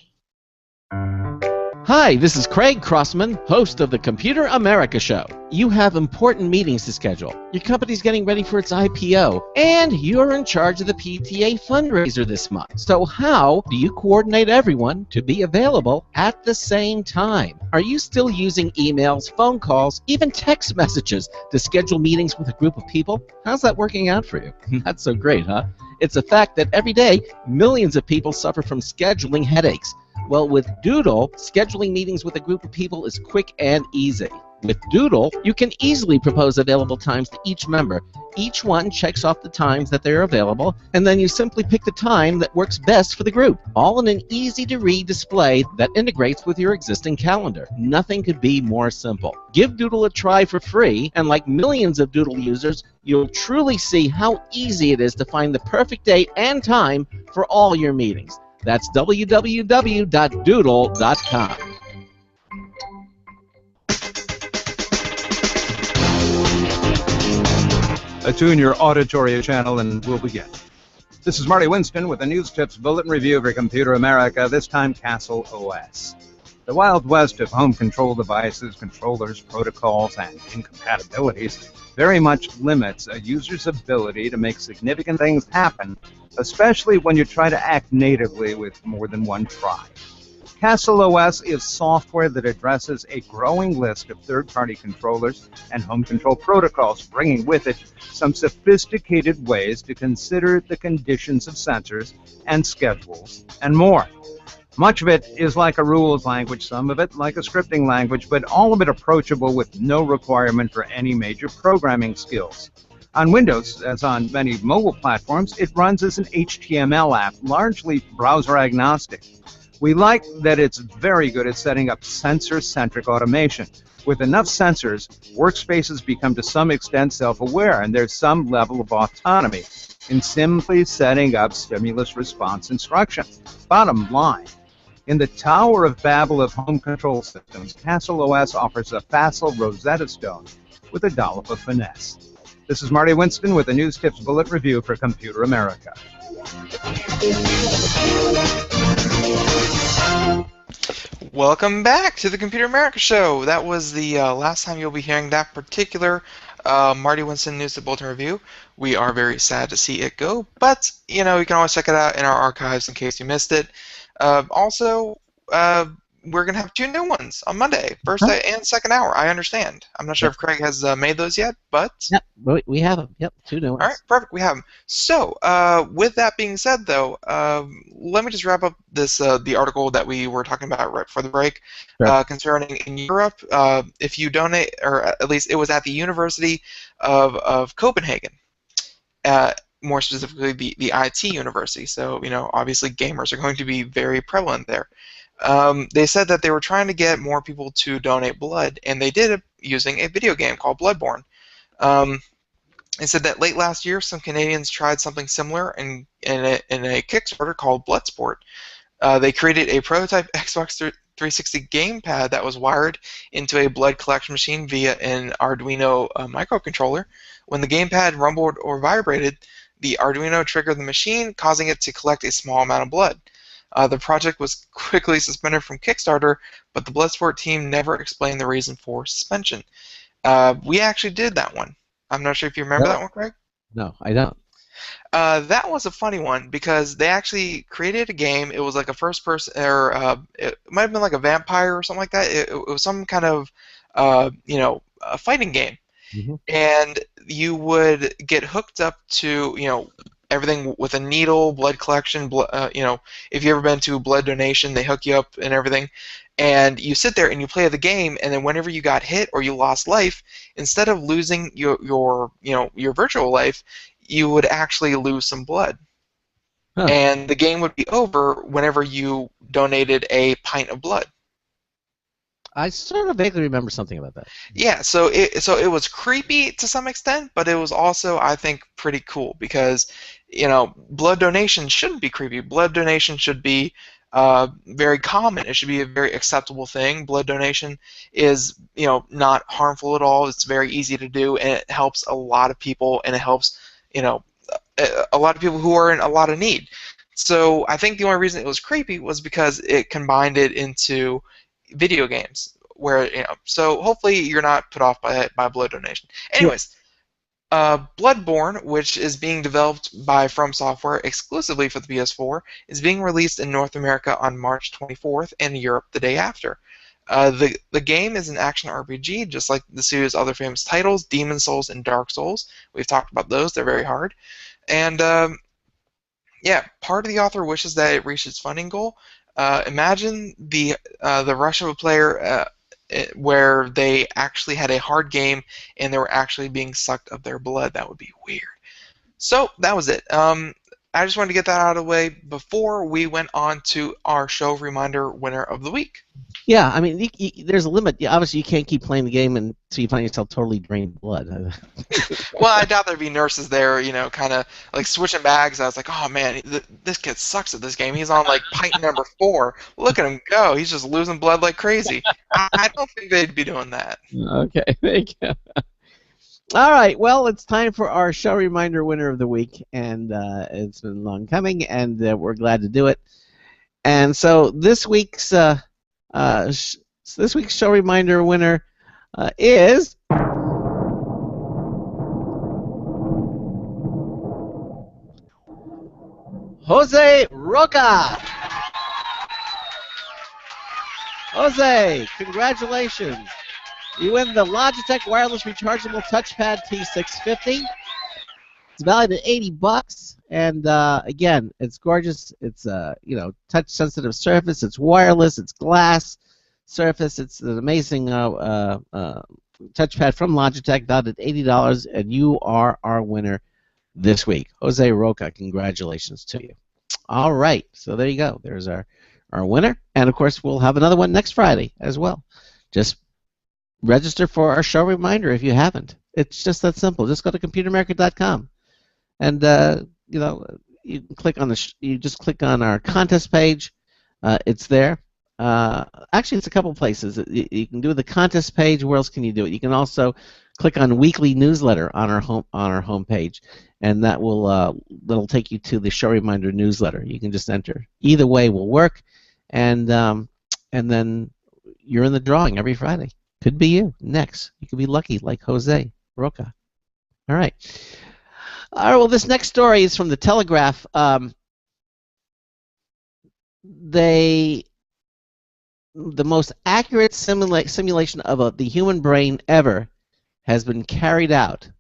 Hi, this is Craig Crossman, host of the Computer America Show. You have important meetings to schedule. Your company's getting ready for its IPO, and you're in charge of the PTA fundraiser this month. So how do you coordinate everyone to be available at the same time? Are you still using emails, phone calls, even text messages to schedule meetings with a group of people? How's that working out for you? Not so great, huh? It's a fact that every day, millions of people suffer from scheduling headaches. Well, with Doodle, scheduling meetings with a group of people is quick and easy. With Doodle, you can easily propose available times to each member. Each one checks off the times that they're available, and then you simply pick the time that works best for the group, all in an easy-to-read display that integrates with your existing calendar. Nothing could be more simple. Give Doodle a try for free, and like millions of Doodle users, you'll truly see how easy it is to find the perfect date and time for all your meetings. That's www.doodle.com. Attune your auditory channel and we'll begin. This is Marty Winston with the News Tips Bulletin Review for Computer America, this time Castle OS. The Wild West of home control devices, controllers, protocols, and incompatibilities very much limits a user's ability to make significant things happen, especially when you try to act natively with more than one try. Castle OS is software that addresses a growing list of third-party controllers and home control protocols, bringing with it some sophisticated ways to consider the conditions of sensors and schedules and more. Much of it is like a rules language, some of it like a scripting language, but all of it approachable with no requirement for any major programming skills. On Windows, as on many mobile platforms, it runs as an HTML app, largely browser agnostic. We like that it's very good at setting up sensor-centric automation. With enough sensors, workspaces become to some extent self-aware, and there's some level of autonomy in simply setting up stimulus response instructions. Bottom line, in the Tower of Babel of home control systems, Castle OS offers a facile Rosetta Stone with a dollop of finesse. This is Marty Winston with the News Tips Bullet Review for Computer America. Welcome back to the Computer America Show. That was the last time you'll be hearing that particular Marty Winston News to Bulletin Review. We are very sad to see it go, but you know, you can always check it out in our archives in case you missed it. Also, we're going to have 2 new ones on Monday, first and second hour. I understand. I'm not sure if Craig has made those yet, but... Yep, we have them. Yep, 2 new ones. All right, perfect. We have them. So, with that being said, though, let me just wrap up this the article that we were talking about right before the break concerning in Europe. If you donate, or at least it was at the University of Copenhagen, more specifically the IT University. So, you know, obviously gamers are going to be very prevalent there. They said that they were trying to get more people to donate blood, and they did it using a video game called Bloodborne. They said that late last year, some Canadians tried something similar in a Kickstarter called Bloodsport. They created a prototype Xbox 360 gamepad that was wired into a blood collection machine via an Arduino microcontroller. When the gamepad rumbled or vibrated, the Arduino triggered the machine, causing it to collect a small amount of blood. The project was quickly suspended from Kickstarter, but the Bloodsport team never explained the reason for suspension. We actually did that one. I'm not sure if you remember that one, Craig? No, I don't. That was a funny one because they actually created a game. It was like a first-person, or it might have been like a vampire or something like that. It was some kind of, a fighting game. Mm-hmm. And you would get hooked up to, everything with a needle, blood collection, if you've ever been to blood donation, they hook you up and everything. And you sit there and you play the game, and then whenever you got hit or you lost life, instead of losing your virtual life, you would actually lose some blood. Huh. And the game would be over whenever you donated a pint of blood. I sort of vaguely remember something about that. Yeah, so it was creepy to some extent, but it was also, I think, pretty cool because, blood donation shouldn't be creepy. Blood donation should be very common. It should be a very acceptable thing. Blood donation is, not harmful at all. It's very easy to do, and it helps a lot of people, and it helps, a lot of people who are in a lot of need. So I think the only reason it was creepy was because it combined it into video games, where so hopefully you're not put off by blood donation. Anyways, Bloodborne, which is being developed by From Software exclusively for the PS4, is being released in North America on March 24th and Europe the day after. The game is an action RPG, just like the studio's other famous titles, Demon's Souls and Dark Souls. We've talked about those; they're very hard. And yeah, part of the author wishes that it reached its funding goal. Imagine the rush of a player where they actually had a hard game and they were actually being sucked of their blood. That would be weird. So that was it. I just wanted to get that out of the way before we went on to our show reminder winner of the week. Yeah, I mean, there's a limit. Obviously, you can't keep playing the game until you find yourself totally drained blood. Well, I doubt there'd be nurses there, kind of like switching bags. I was like, oh man, this kid sucks at this game. He's on like pint number 4. Look at him go. He's just losing blood like crazy. I don't think they'd be doing that. Okay, thank you. All right, well, it's time for our show reminder winner of the week, and it's been long coming, and we're glad to do it. And so this week's show reminder winner is Jose Roca. Jose, congratulations. You win the Logitech Wireless Rechargeable Touchpad T650. It's valued at $80, and again, it's gorgeous. It's touch-sensitive surface. It's wireless. It's glass surface. It's an amazing touchpad from Logitech, valued at $80, and you are our winner this week, Jose Roca. Congratulations to you. All right, so there you go. There's our winner, and of course, we'll have another one next Friday as well. Just register for our show reminder if you haven't. It's just that simple. Just go to computeramerica.com, and you click on you just click on our contest page. It's there. Actually, it's a couple places. You can do the contest page. Where else can you do it? You can also click on weekly newsletter on our home page, and that'll take you to the show reminder newsletter. You can just enter. Either way will work, and then you're in the drawing every Friday. Could be you next. You could be lucky like Jose Roca. All right. Well, this next story is from the Telegraph. The most accurate simulation of the human brain ever has been carried out,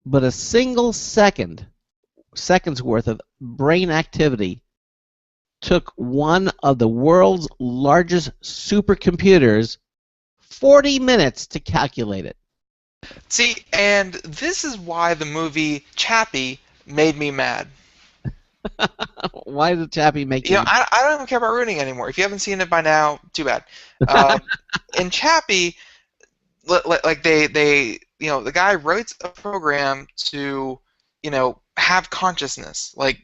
but a single second's worth of brain activity took one of the world's largest supercomputers 40 minutes to calculate it. See, and this is why the movie Chappie made me mad. Why did Chappie make you? I don't even care about ruining it anymore. If you haven't seen it by now, too bad. In Chappie, like the guy writes a program to, have consciousness. Like,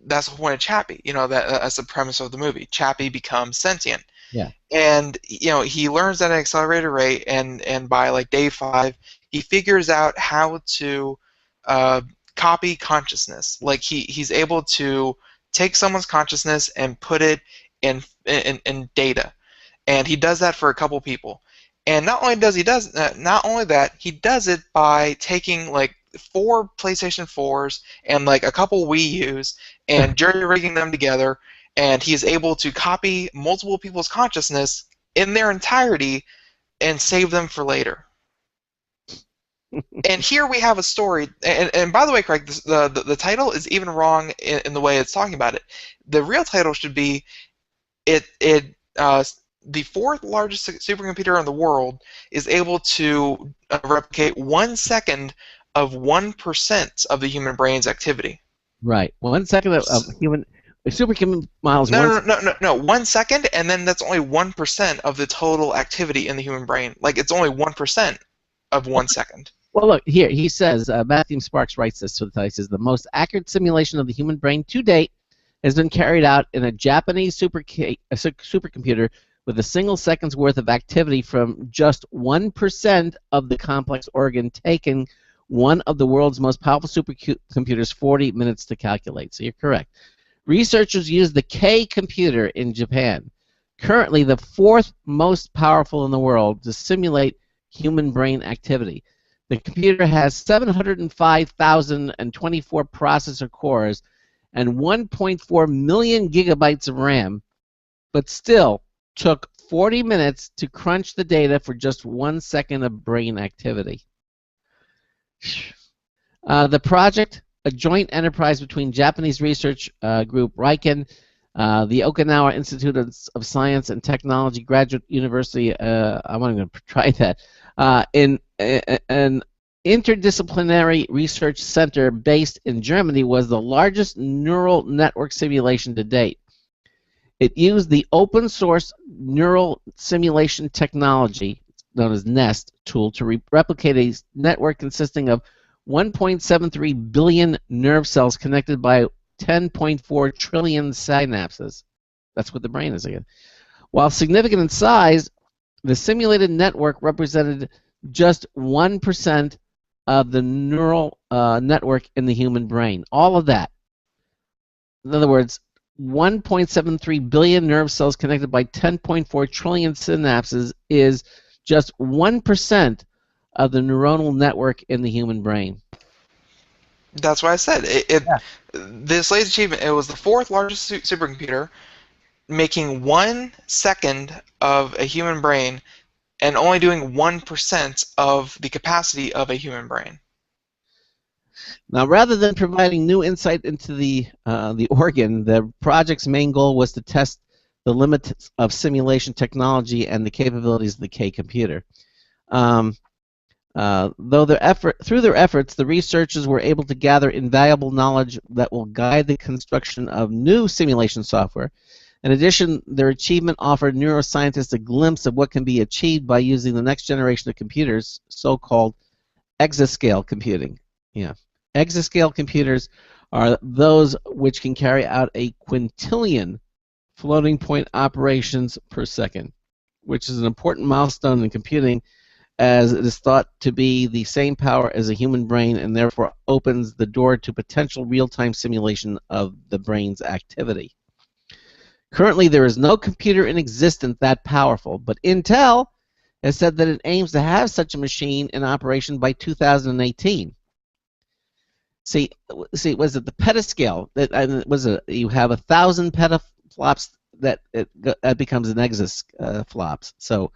that's the whole point of Chappie. That's the premise of the movie. Chappie becomes sentient. Yeah. And he learns at an accelerated rate, and by like day 5, he figures out how to copy consciousness. Like he's able to take someone's consciousness and put it in data, and he does that for a couple people. And not only that, he does it by taking like 4 PlayStation 4s and like a couple Wii U's and jerry-rigging them together, and he's able to copy multiple people's consciousness in their entirety and save them for later. And here we have a story, and by the way, Craig, the title is even wrong in the way it's talking about it. The real title should be the 4th largest supercomputer in the world is able to replicate 1 second of 1% of the human brain's activity. Right, 1 second of human. Superhuman miles. No. 1 second, and then that's only 1% of the total activity in the human brain. Like, it's only 1% of 1 second. Well, look here. He says Matthew Sparks writes this. So he says the most accurate simulation of the human brain to date has been carried out in a Japanese supercomputer with a single second's worth of activity from just 1% of the complex organ, taking one of the world's most powerful supercomputers 40 minutes to calculate. So you're correct. Researchers use the K computer in Japan, currently the 4th most powerful in the world, to simulate human brain activity. The computer has 705,024 processor cores and 1.4 million gigabytes of RAM, but still took 40 minutes to crunch the data for just 1 second of brain activity. The project, a joint enterprise between Japanese research group Riken, The Okinawa Institute of Science and Technology Graduate University, I'm not going to try that, in an interdisciplinary research center based in Germany was the largest neural network simulation to date. It used the open source neural simulation technology, known as NEST tool, to replicate a network consisting of 1.73 billion nerve cells connected by 10.4 trillion synapses. That's what the brain is again. While significant in size, the simulated network represented just 1% of the neural network in the human brain. All of that. In other words, 1.73 billion nerve cells connected by 10.4 trillion synapses is just 1% of the neuronal network in the human brain. That's why I said this latest achievement. It was the fourth largest supercomputer, making 1 second of a human brain, and only doing 1% of the capacity of a human brain. Now, rather than providing new insight into the organ, the project's main goal was to test the limits of simulation technology and the capabilities of the K computer. Through their efforts, the researchers were able to gather invaluable knowledge that will guide the construction of new simulation software. In addition, their achievement offered neuroscientists a glimpse of what can be achieved by using the next generation of computers, so-called exascale computing. Yeah. Exascale computers are those which can carry out a quintillion floating point operations per second, which is an important milestone in computing, as it is thought to be the same power as a human brain and therefore opens the door to potential real-time simulation of the brain's activity. Currently, there is no computer in existence that powerful, but Intel has said that it aims to have such a machine in operation by 2018. See, was it the petascale? You have 1,000 petaflops that it becomes an exaflops. So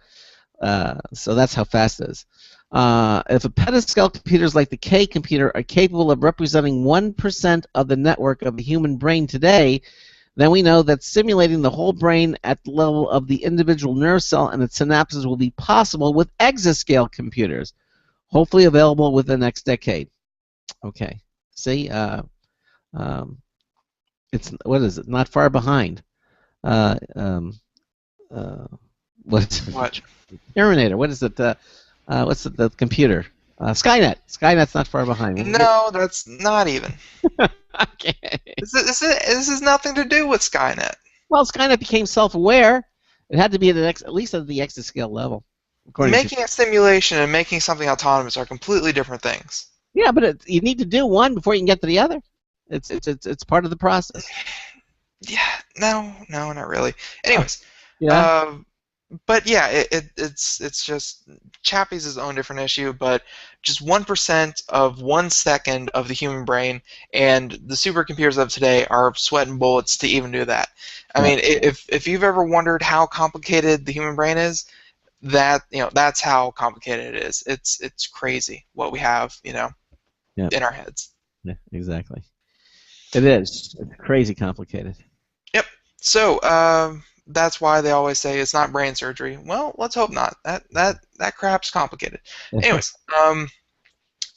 that's how fast it is. If a petascale computers like the K computer are capable of representing 1% of the network of a human brain today, then we know that simulating the whole brain at the level of the individual nerve cell and its synapses will be possible with exascale computers, hopefully available within the next decade. Okay, see, it's, what is it? Not far behind. What? Terminator. What is it? What's the computer? Skynet. Skynet's not far behind. No, that's not even. Okay. This is nothing to do with Skynet. Well, Skynet became self-aware. It had to be at least at the exascale level. Making a simulation and making something autonomous are completely different things. Yeah, but you need to do one before you can get to the other. It's part of the process. Yeah. No, not really. Anyways. Yeah. But yeah, it's just Chappie's his own different issue, but just 1% of 1 second of the human brain, and the supercomputers of today are sweating bullets to even do that. I mean, if you've ever wondered how complicated the human brain is, that's how complicated it is. It's crazy what we have, in our heads. Yeah, exactly. It is. It's crazy complicated. Yep. So, that's why they always say it's not brain surgery. Well, let's hope not. That crap's complicated. Anyways, you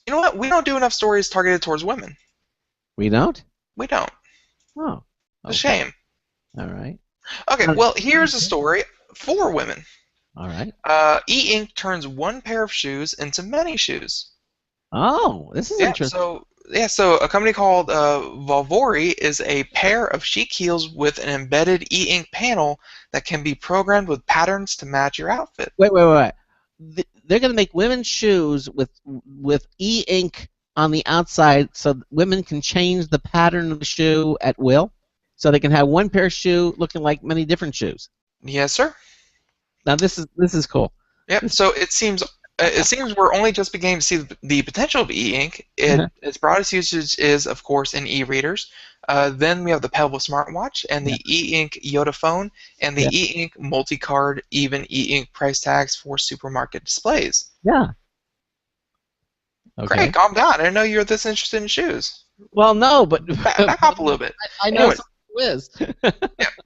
know what? We don't do enough stories targeted towards women. We don't? We don't. Oh. Okay. It's a shame. All right. Okay, well, here's a story for women. All right. E-ink turns one pair of shoes into many shoes. Oh, this is interesting. So a company called Volvori is a pair of chic heels with an embedded e-ink panel that can be programmed with patterns to match your outfit. Wait. They're going to make women's shoes with e-ink on the outside, so women can change the pattern of the shoe at will. So they can have one pair of shoe looking like many different shoes. Yes, sir. Now this is cool. Yep. So it seems we're only just beginning to see the potential of e-ink. Its broadest usage is, of course, in e-readers. Then we have the Pebble smartwatch and the e-ink Yoda phone and the e-ink multi-card, even e-ink price tags for supermarket displays. Yeah. Okay. Great, calm down. I didn't know you were this interested in shoes. Well, no, but back up a little bit. I know whiz. Yeah,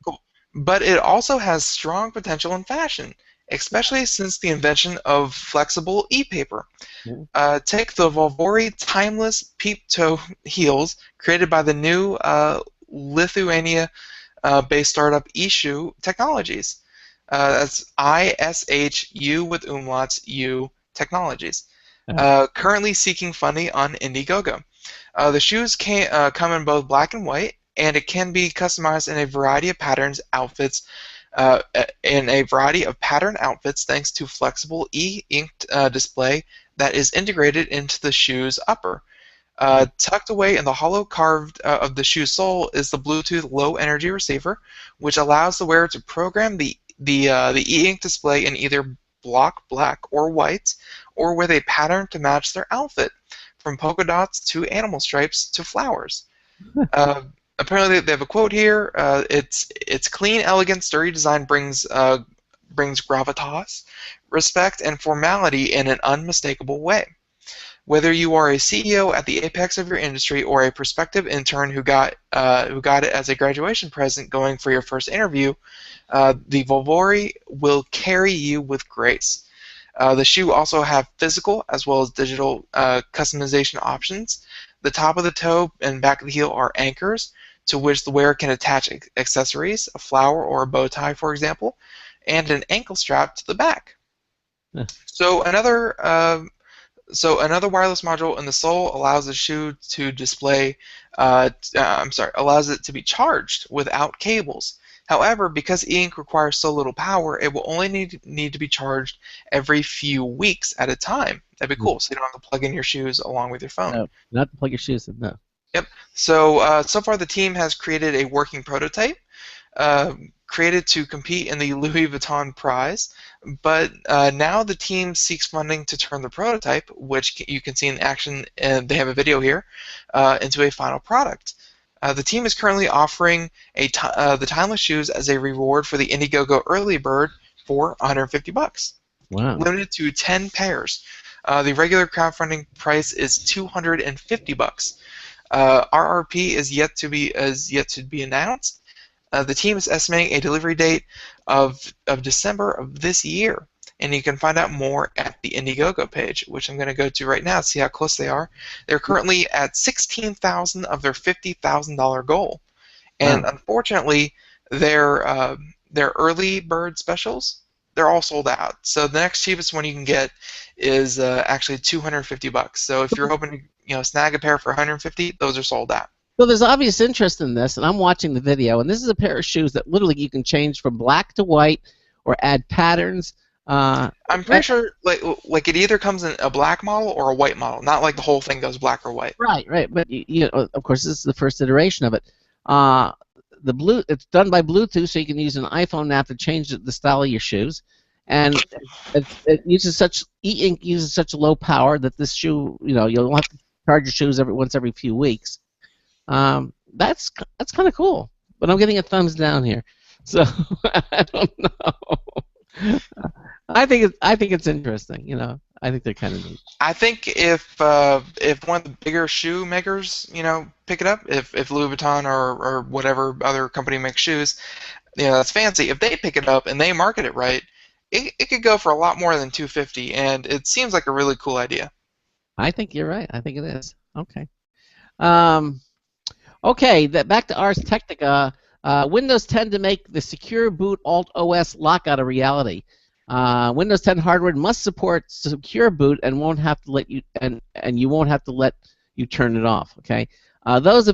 cool. But it also has strong potential in fashion, especially since the invention of flexible e-paper. Take the Volvori timeless peep-toe heels created by the new Lithuania-based startup eShoe Technologies. That's ISHU with umlauts U Technologies. Currently seeking funding on Indiegogo. The shoes come in both black and white, and it can be customized in a variety of patterns, outfits, thanks to flexible e-inked display that is integrated into the shoe's upper. Tucked away in the hollow carved of the shoe sole is the Bluetooth low energy receiver, which allows the wearer to program the e-ink display in either block black or white, or with a pattern to match their outfit, from polka dots to animal stripes to flowers. Apparently, they have a quote here. It's clean, elegant, sturdy design brings gravitas, respect, and formality in an unmistakable way. Whether you are a CEO at the apex of your industry or a prospective intern who got it as a graduation present going for your first interview, the Volvori will carry you with grace. The shoe also have physical as well as digital customization options. The top of the toe and back of the heel are anchors to which the wearer can attach accessories, a flower or a bow tie, for example, and an ankle strap to the back. So another wireless module in the sole allows the shoe to display. Allows it to be charged without cables. However, because e-ink requires so little power, it will only need to be charged every few weeks at a time. That'd be cool. So you don't have to plug in your shoes along with your phone. No, not to plug your shoes in. No. Yep. So so far the team has created a working prototype, created to compete in the Louis Vuitton prize, but now the team seeks funding to turn the prototype, which you can see in action, and they have a video here, into a final product. The team is currently offering the timeless shoes as a reward for the Indiegogo early bird for $150. Wow. Limited to 10 pairs. The regular crowdfunding price is $250. RRP is yet to be announced. The team is estimating a delivery date of December of this year, and you can find out more at the Indiegogo page, which I'm going to go to right now to see how close they are. They're currently at $16,000 of their $50,000 goal, and unfortunately, their early bird specials, they're all sold out. So the next cheapest one you can get is actually $250. So if you're hoping to snag a pair for $150, those are sold out. Well, there's obvious interest in this, and I'm watching the video, and this is a pair of shoes that literally you can change from black to white or add patterns. I'm pretty sure like it either comes in a black model or a white model, not like the whole thing goes black or white. Right. But of course, this is the first iteration of it. It's done by Bluetooth, so you can use an iPhone app to change the style of your shoes, and it uses such e-ink uses such low power that this shoe, you'll have to charge your shoes once every few weeks. That's kind of cool, but I'm getting a thumbs down here, so I don't know. I think it's interesting. I think they're kind of neat. I think if one of the bigger shoe makers, pick it up, if Louis Vuitton or whatever other company makes shoes, that's fancy. If they pick it up and they market it right, it could go for a lot more than $250, and it seems like a really cool idea. I think you're right. I think it is. Okay. Okay. Back to Ars Technica. Windows 10 to make the Secure Boot Alt OS lockout a reality. Windows 10 hardware must support Secure Boot and won't have to let you and you won't have to let you turn it off. Okay. Those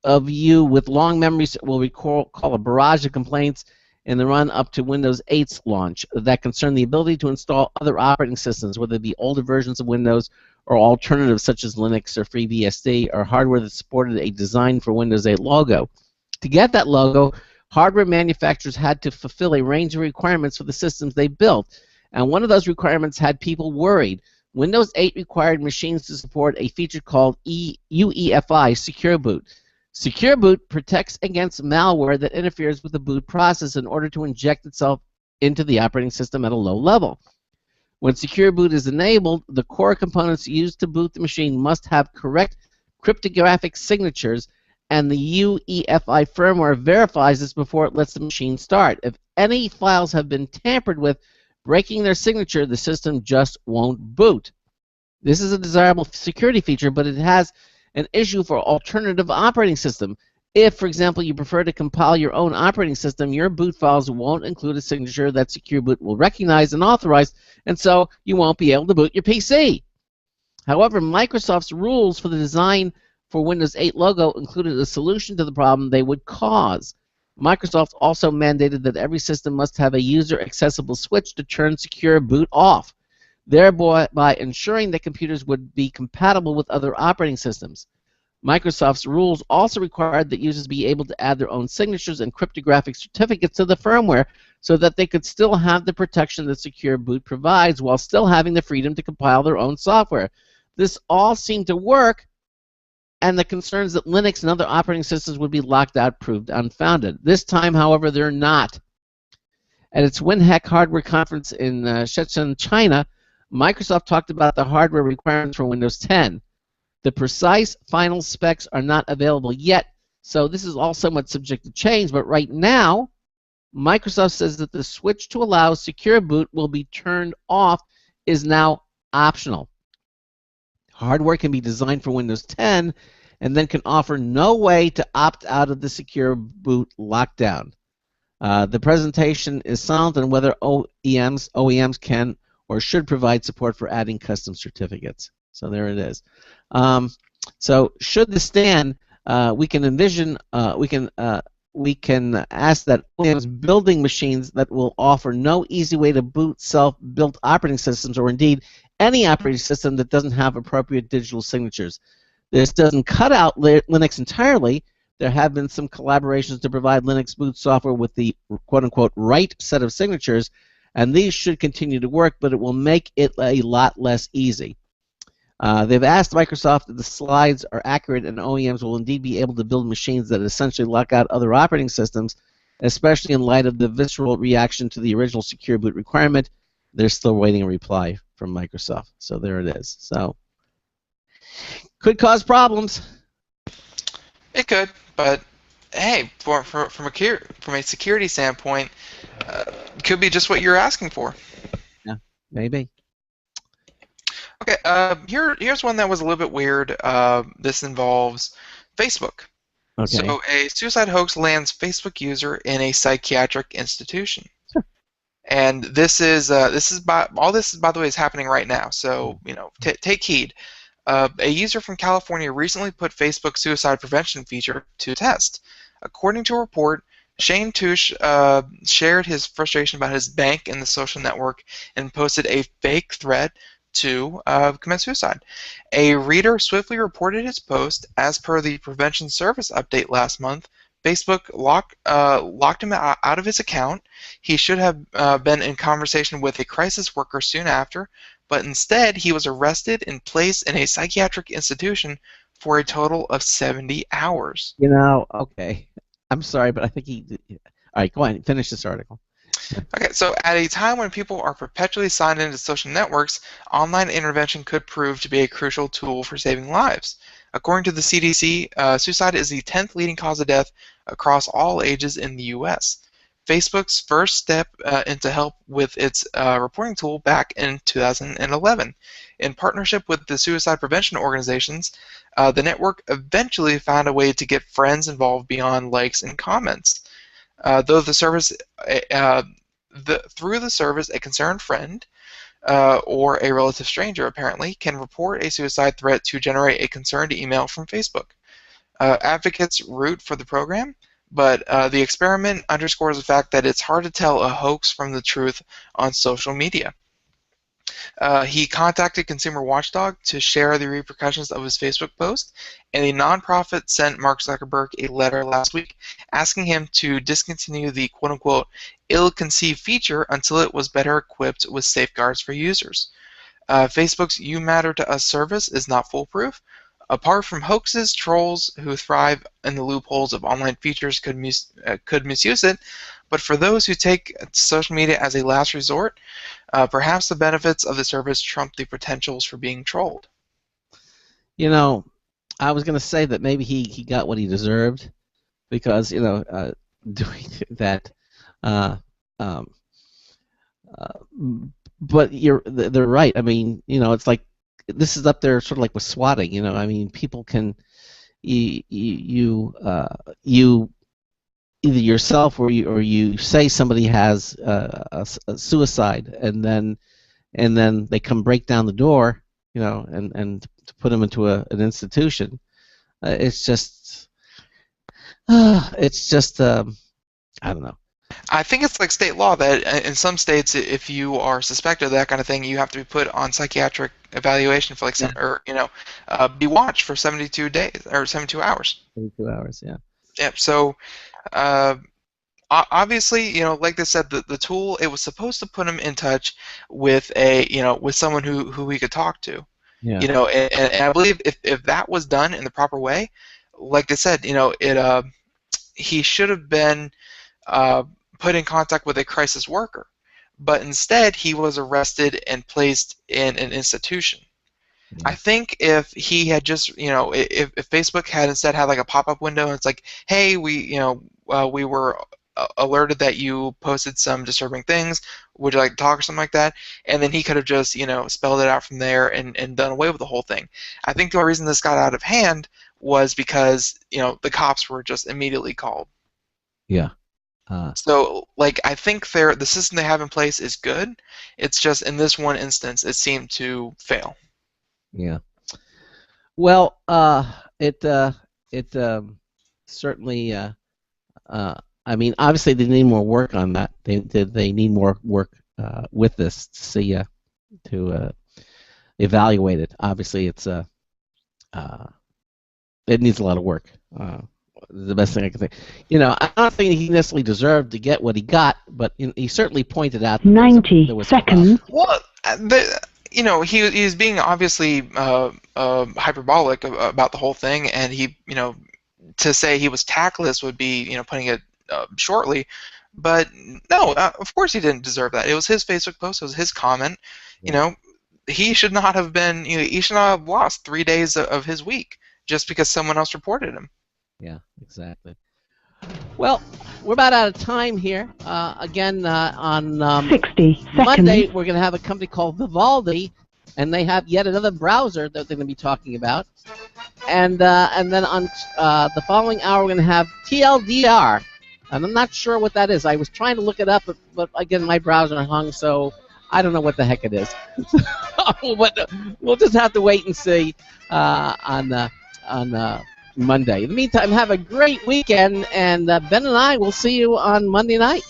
of you with long memories will recall a barrage of complaints in the run up to Windows 8's launch that concern the ability to install other operating systems, whether it be older versions of Windows or alternatives such as Linux or FreeBSD, or hardware that supported a design for Windows 8 logo. To get that logo, hardware manufacturers had to fulfill a range of requirements for the systems they built, and one of those requirements had people worried. Windows 8 required machines to support a feature called UEFI, Secure Boot. Secure Boot protects against malware that interferes with the boot process in order to inject itself into the operating system at a low level. When Secure Boot is enabled, the core components used to boot the machine must have correct cryptographic signatures and the UEFI firmware verifies this before it lets the machine start. If any files have been tampered with, breaking their signature, the system just won't boot. This is a desirable security feature, but it has an issue for alternative operating system. If, for example, you prefer to compile your own operating system, your boot files won't include a signature that Secure Boot will recognize and authorize, and so you won't be able to boot your PC. However, Microsoft's rules for the design for Windows 8 logo included a solution to the problem they would cause. Microsoft also mandated that every system must have a user-accessible switch to turn Secure Boot off, thereby ensuring that computers would be compatible with other operating systems. Microsoft's rules also required that users be able to add their own signatures and cryptographic certificates to the firmware so that they could still have the protection that Secure Boot provides while still having the freedom to compile their own software. This all seemed to work, and the concerns that Linux and other operating systems would be locked out proved unfounded. This time, however, they're not. At its WinHack hardware conference in Shenzhen, China, Microsoft talked about the hardware requirements for Windows 10. The precise final specs are not available yet, so this is all somewhat subject to change, but right now, Microsoft says that the switch to allow Secure Boot will be turned off is now optional. Hardware can be designed for Windows 10 and then can offer no way to opt out of the Secure Boot lockdown. The presentation is silent on whether OEMs can or should provide support for adding custom certificates. So there it is. So should this stand, we can envision, we can ask that OEMs building machines that will offer no easy way to boot self-built operating systems, or indeed any operating system that doesn't have appropriate digital signatures. This doesn't cut out Linux entirely. There have been some collaborations to provide Linux boot software with the quote-unquote right set of signatures, and these should continue to work, but it will make it a lot less easy. They've asked Microsoft if the slides are accurate and OEMs will indeed be able to build machines that essentially lock out other operating systems, especially in light of the visceral reaction to the original Secure Boot requirement. They're still waiting a reply from Microsoft. So there it is. So could cause problems. It could, but hey, from a security standpoint, could be just what you're asking for. Yeah, maybe. Okay, here's one that was a little bit weird. This involves Facebook. Okay. So a suicide hoax lands Facebook user in a psychiatric institution. And this is by the way is happening right now. So take heed. A user from California recently put Facebook's suicide prevention feature to test. According to a report, Shane Touche shared his frustration about his bank in the social network and posted a fake threat to commit suicide. A reader swiftly reported his post. As per the prevention service update last month, Facebook locked him out of his account. He should have been in conversation with a crisis worker soon after, but instead he was arrested and placed in a psychiatric institution for a total of 70 hours. Okay. I'm sorry, but I think he... All right, go on. Finish this article. Okay, so at a time when people are perpetually signed into social networks, online intervention could prove to be a crucial tool for saving lives. According to the CDC, suicide is the 10th leading cause of death across all ages in the U.S. Facebook's first step into help with its reporting tool back in 2011. In partnership with the suicide prevention organizations, the network eventually found a way to get friends involved beyond likes and comments. Through the service, a concerned friend or a relative stranger apparently can report a suicide threat to generate a concerned email from Facebook. Advocates root for the program, but the experiment underscores the fact that it's hard to tell a hoax from the truth on social media. He contacted Consumer Watchdog to share the repercussions of his Facebook post, and a nonprofit sent Mark Zuckerberg a letter last week asking him to discontinue the quote-unquote ill-conceived feature until it was better equipped with safeguards for users. Facebook's You Matter to Us service is not foolproof. Apart from hoaxes, trolls who thrive in the loopholes of online features could misuse it, but for those who take social media as a last resort, perhaps the benefits of the service trump the potentials for being trolled. I was going to say that maybe he got what he deserved because doing that. Um, but they're right. I mean, it's like this is up there, sort of like with swatting. I mean, people can you either yourself or you say somebody has a suicide, and then they come break down the door, and to put them into an institution. It's just I don't know. I think it's like state law that in some states, if you are suspected of that kind of thing, you have to be put on psychiatric evaluation for be watched for 72 days or 72 hours. 72 hours, yeah. Yep. So, obviously, like they said, the tool, it was supposed to put him in touch with with someone who he could talk to. Yeah. And I believe if that was done in the proper way, like they said, he should have been put in contact with a crisis worker, but instead he was arrested and placed in an institution. Yeah. I think if he had just, if Facebook had instead had like a pop-up window and it's like, hey, we were alerted that you posted some disturbing things, would you like to talk or something like that, and then he could have just, spelled it out from there and done away with the whole thing. I think the only reason this got out of hand was because, the cops were just immediately called. Yeah. So, I think the system they have in place is good. It's just in this one instance, it seemed to fail. Yeah. Well, it certainly. I mean, obviously, they need more work on that. They need more work with this to see to evaluate it. Obviously, it needs a lot of work. The best thing I can say. I don't think he necessarily deserved to get what he got, but he certainly pointed out that 90 seconds. Well, he was being obviously hyperbolic about the whole thing, and he, to say he was tactless would be, putting it shortly. But no, of course he didn't deserve that. It was his Facebook post. It was his comment. Yeah. He should not have been. He should not have lost 3 days of his week just because someone else reported him. Yeah, exactly. Well, we're about out of time here. Again, on 60 seconds. Monday, we're going to have a company called Vivaldi, and they have yet another browser that they're going to be talking about. And then on the following hour, we're going to have TLDR. And I'm not sure what that is. I was trying to look it up, but again, my browser hung, so I don't know what the heck it is. But we'll just have to wait and see on Monday. In the meantime, have a great weekend, and Ben and I will see you on Monday night.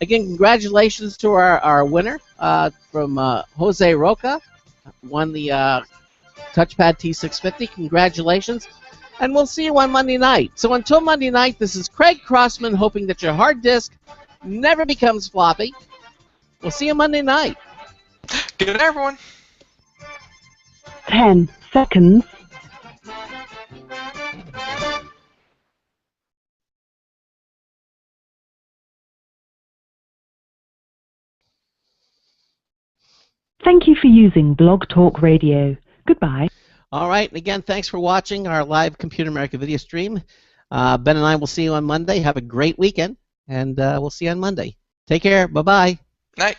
Again, congratulations to our winner from Jose Roca, won the Touchpad T650. Congratulations, and we'll see you on Monday night. So until Monday night, this is Craig Crossman, hoping that your hard disk never becomes floppy. We'll see you Monday night. Good night, everyone. 10 seconds. Thank you for using Blog Talk Radio. Goodbye. All right, and again, thanks for watching our live Computer America video stream. Ben and I will see you on Monday. Have a great weekend, and we'll see you on Monday. Take care. Bye-bye. Night.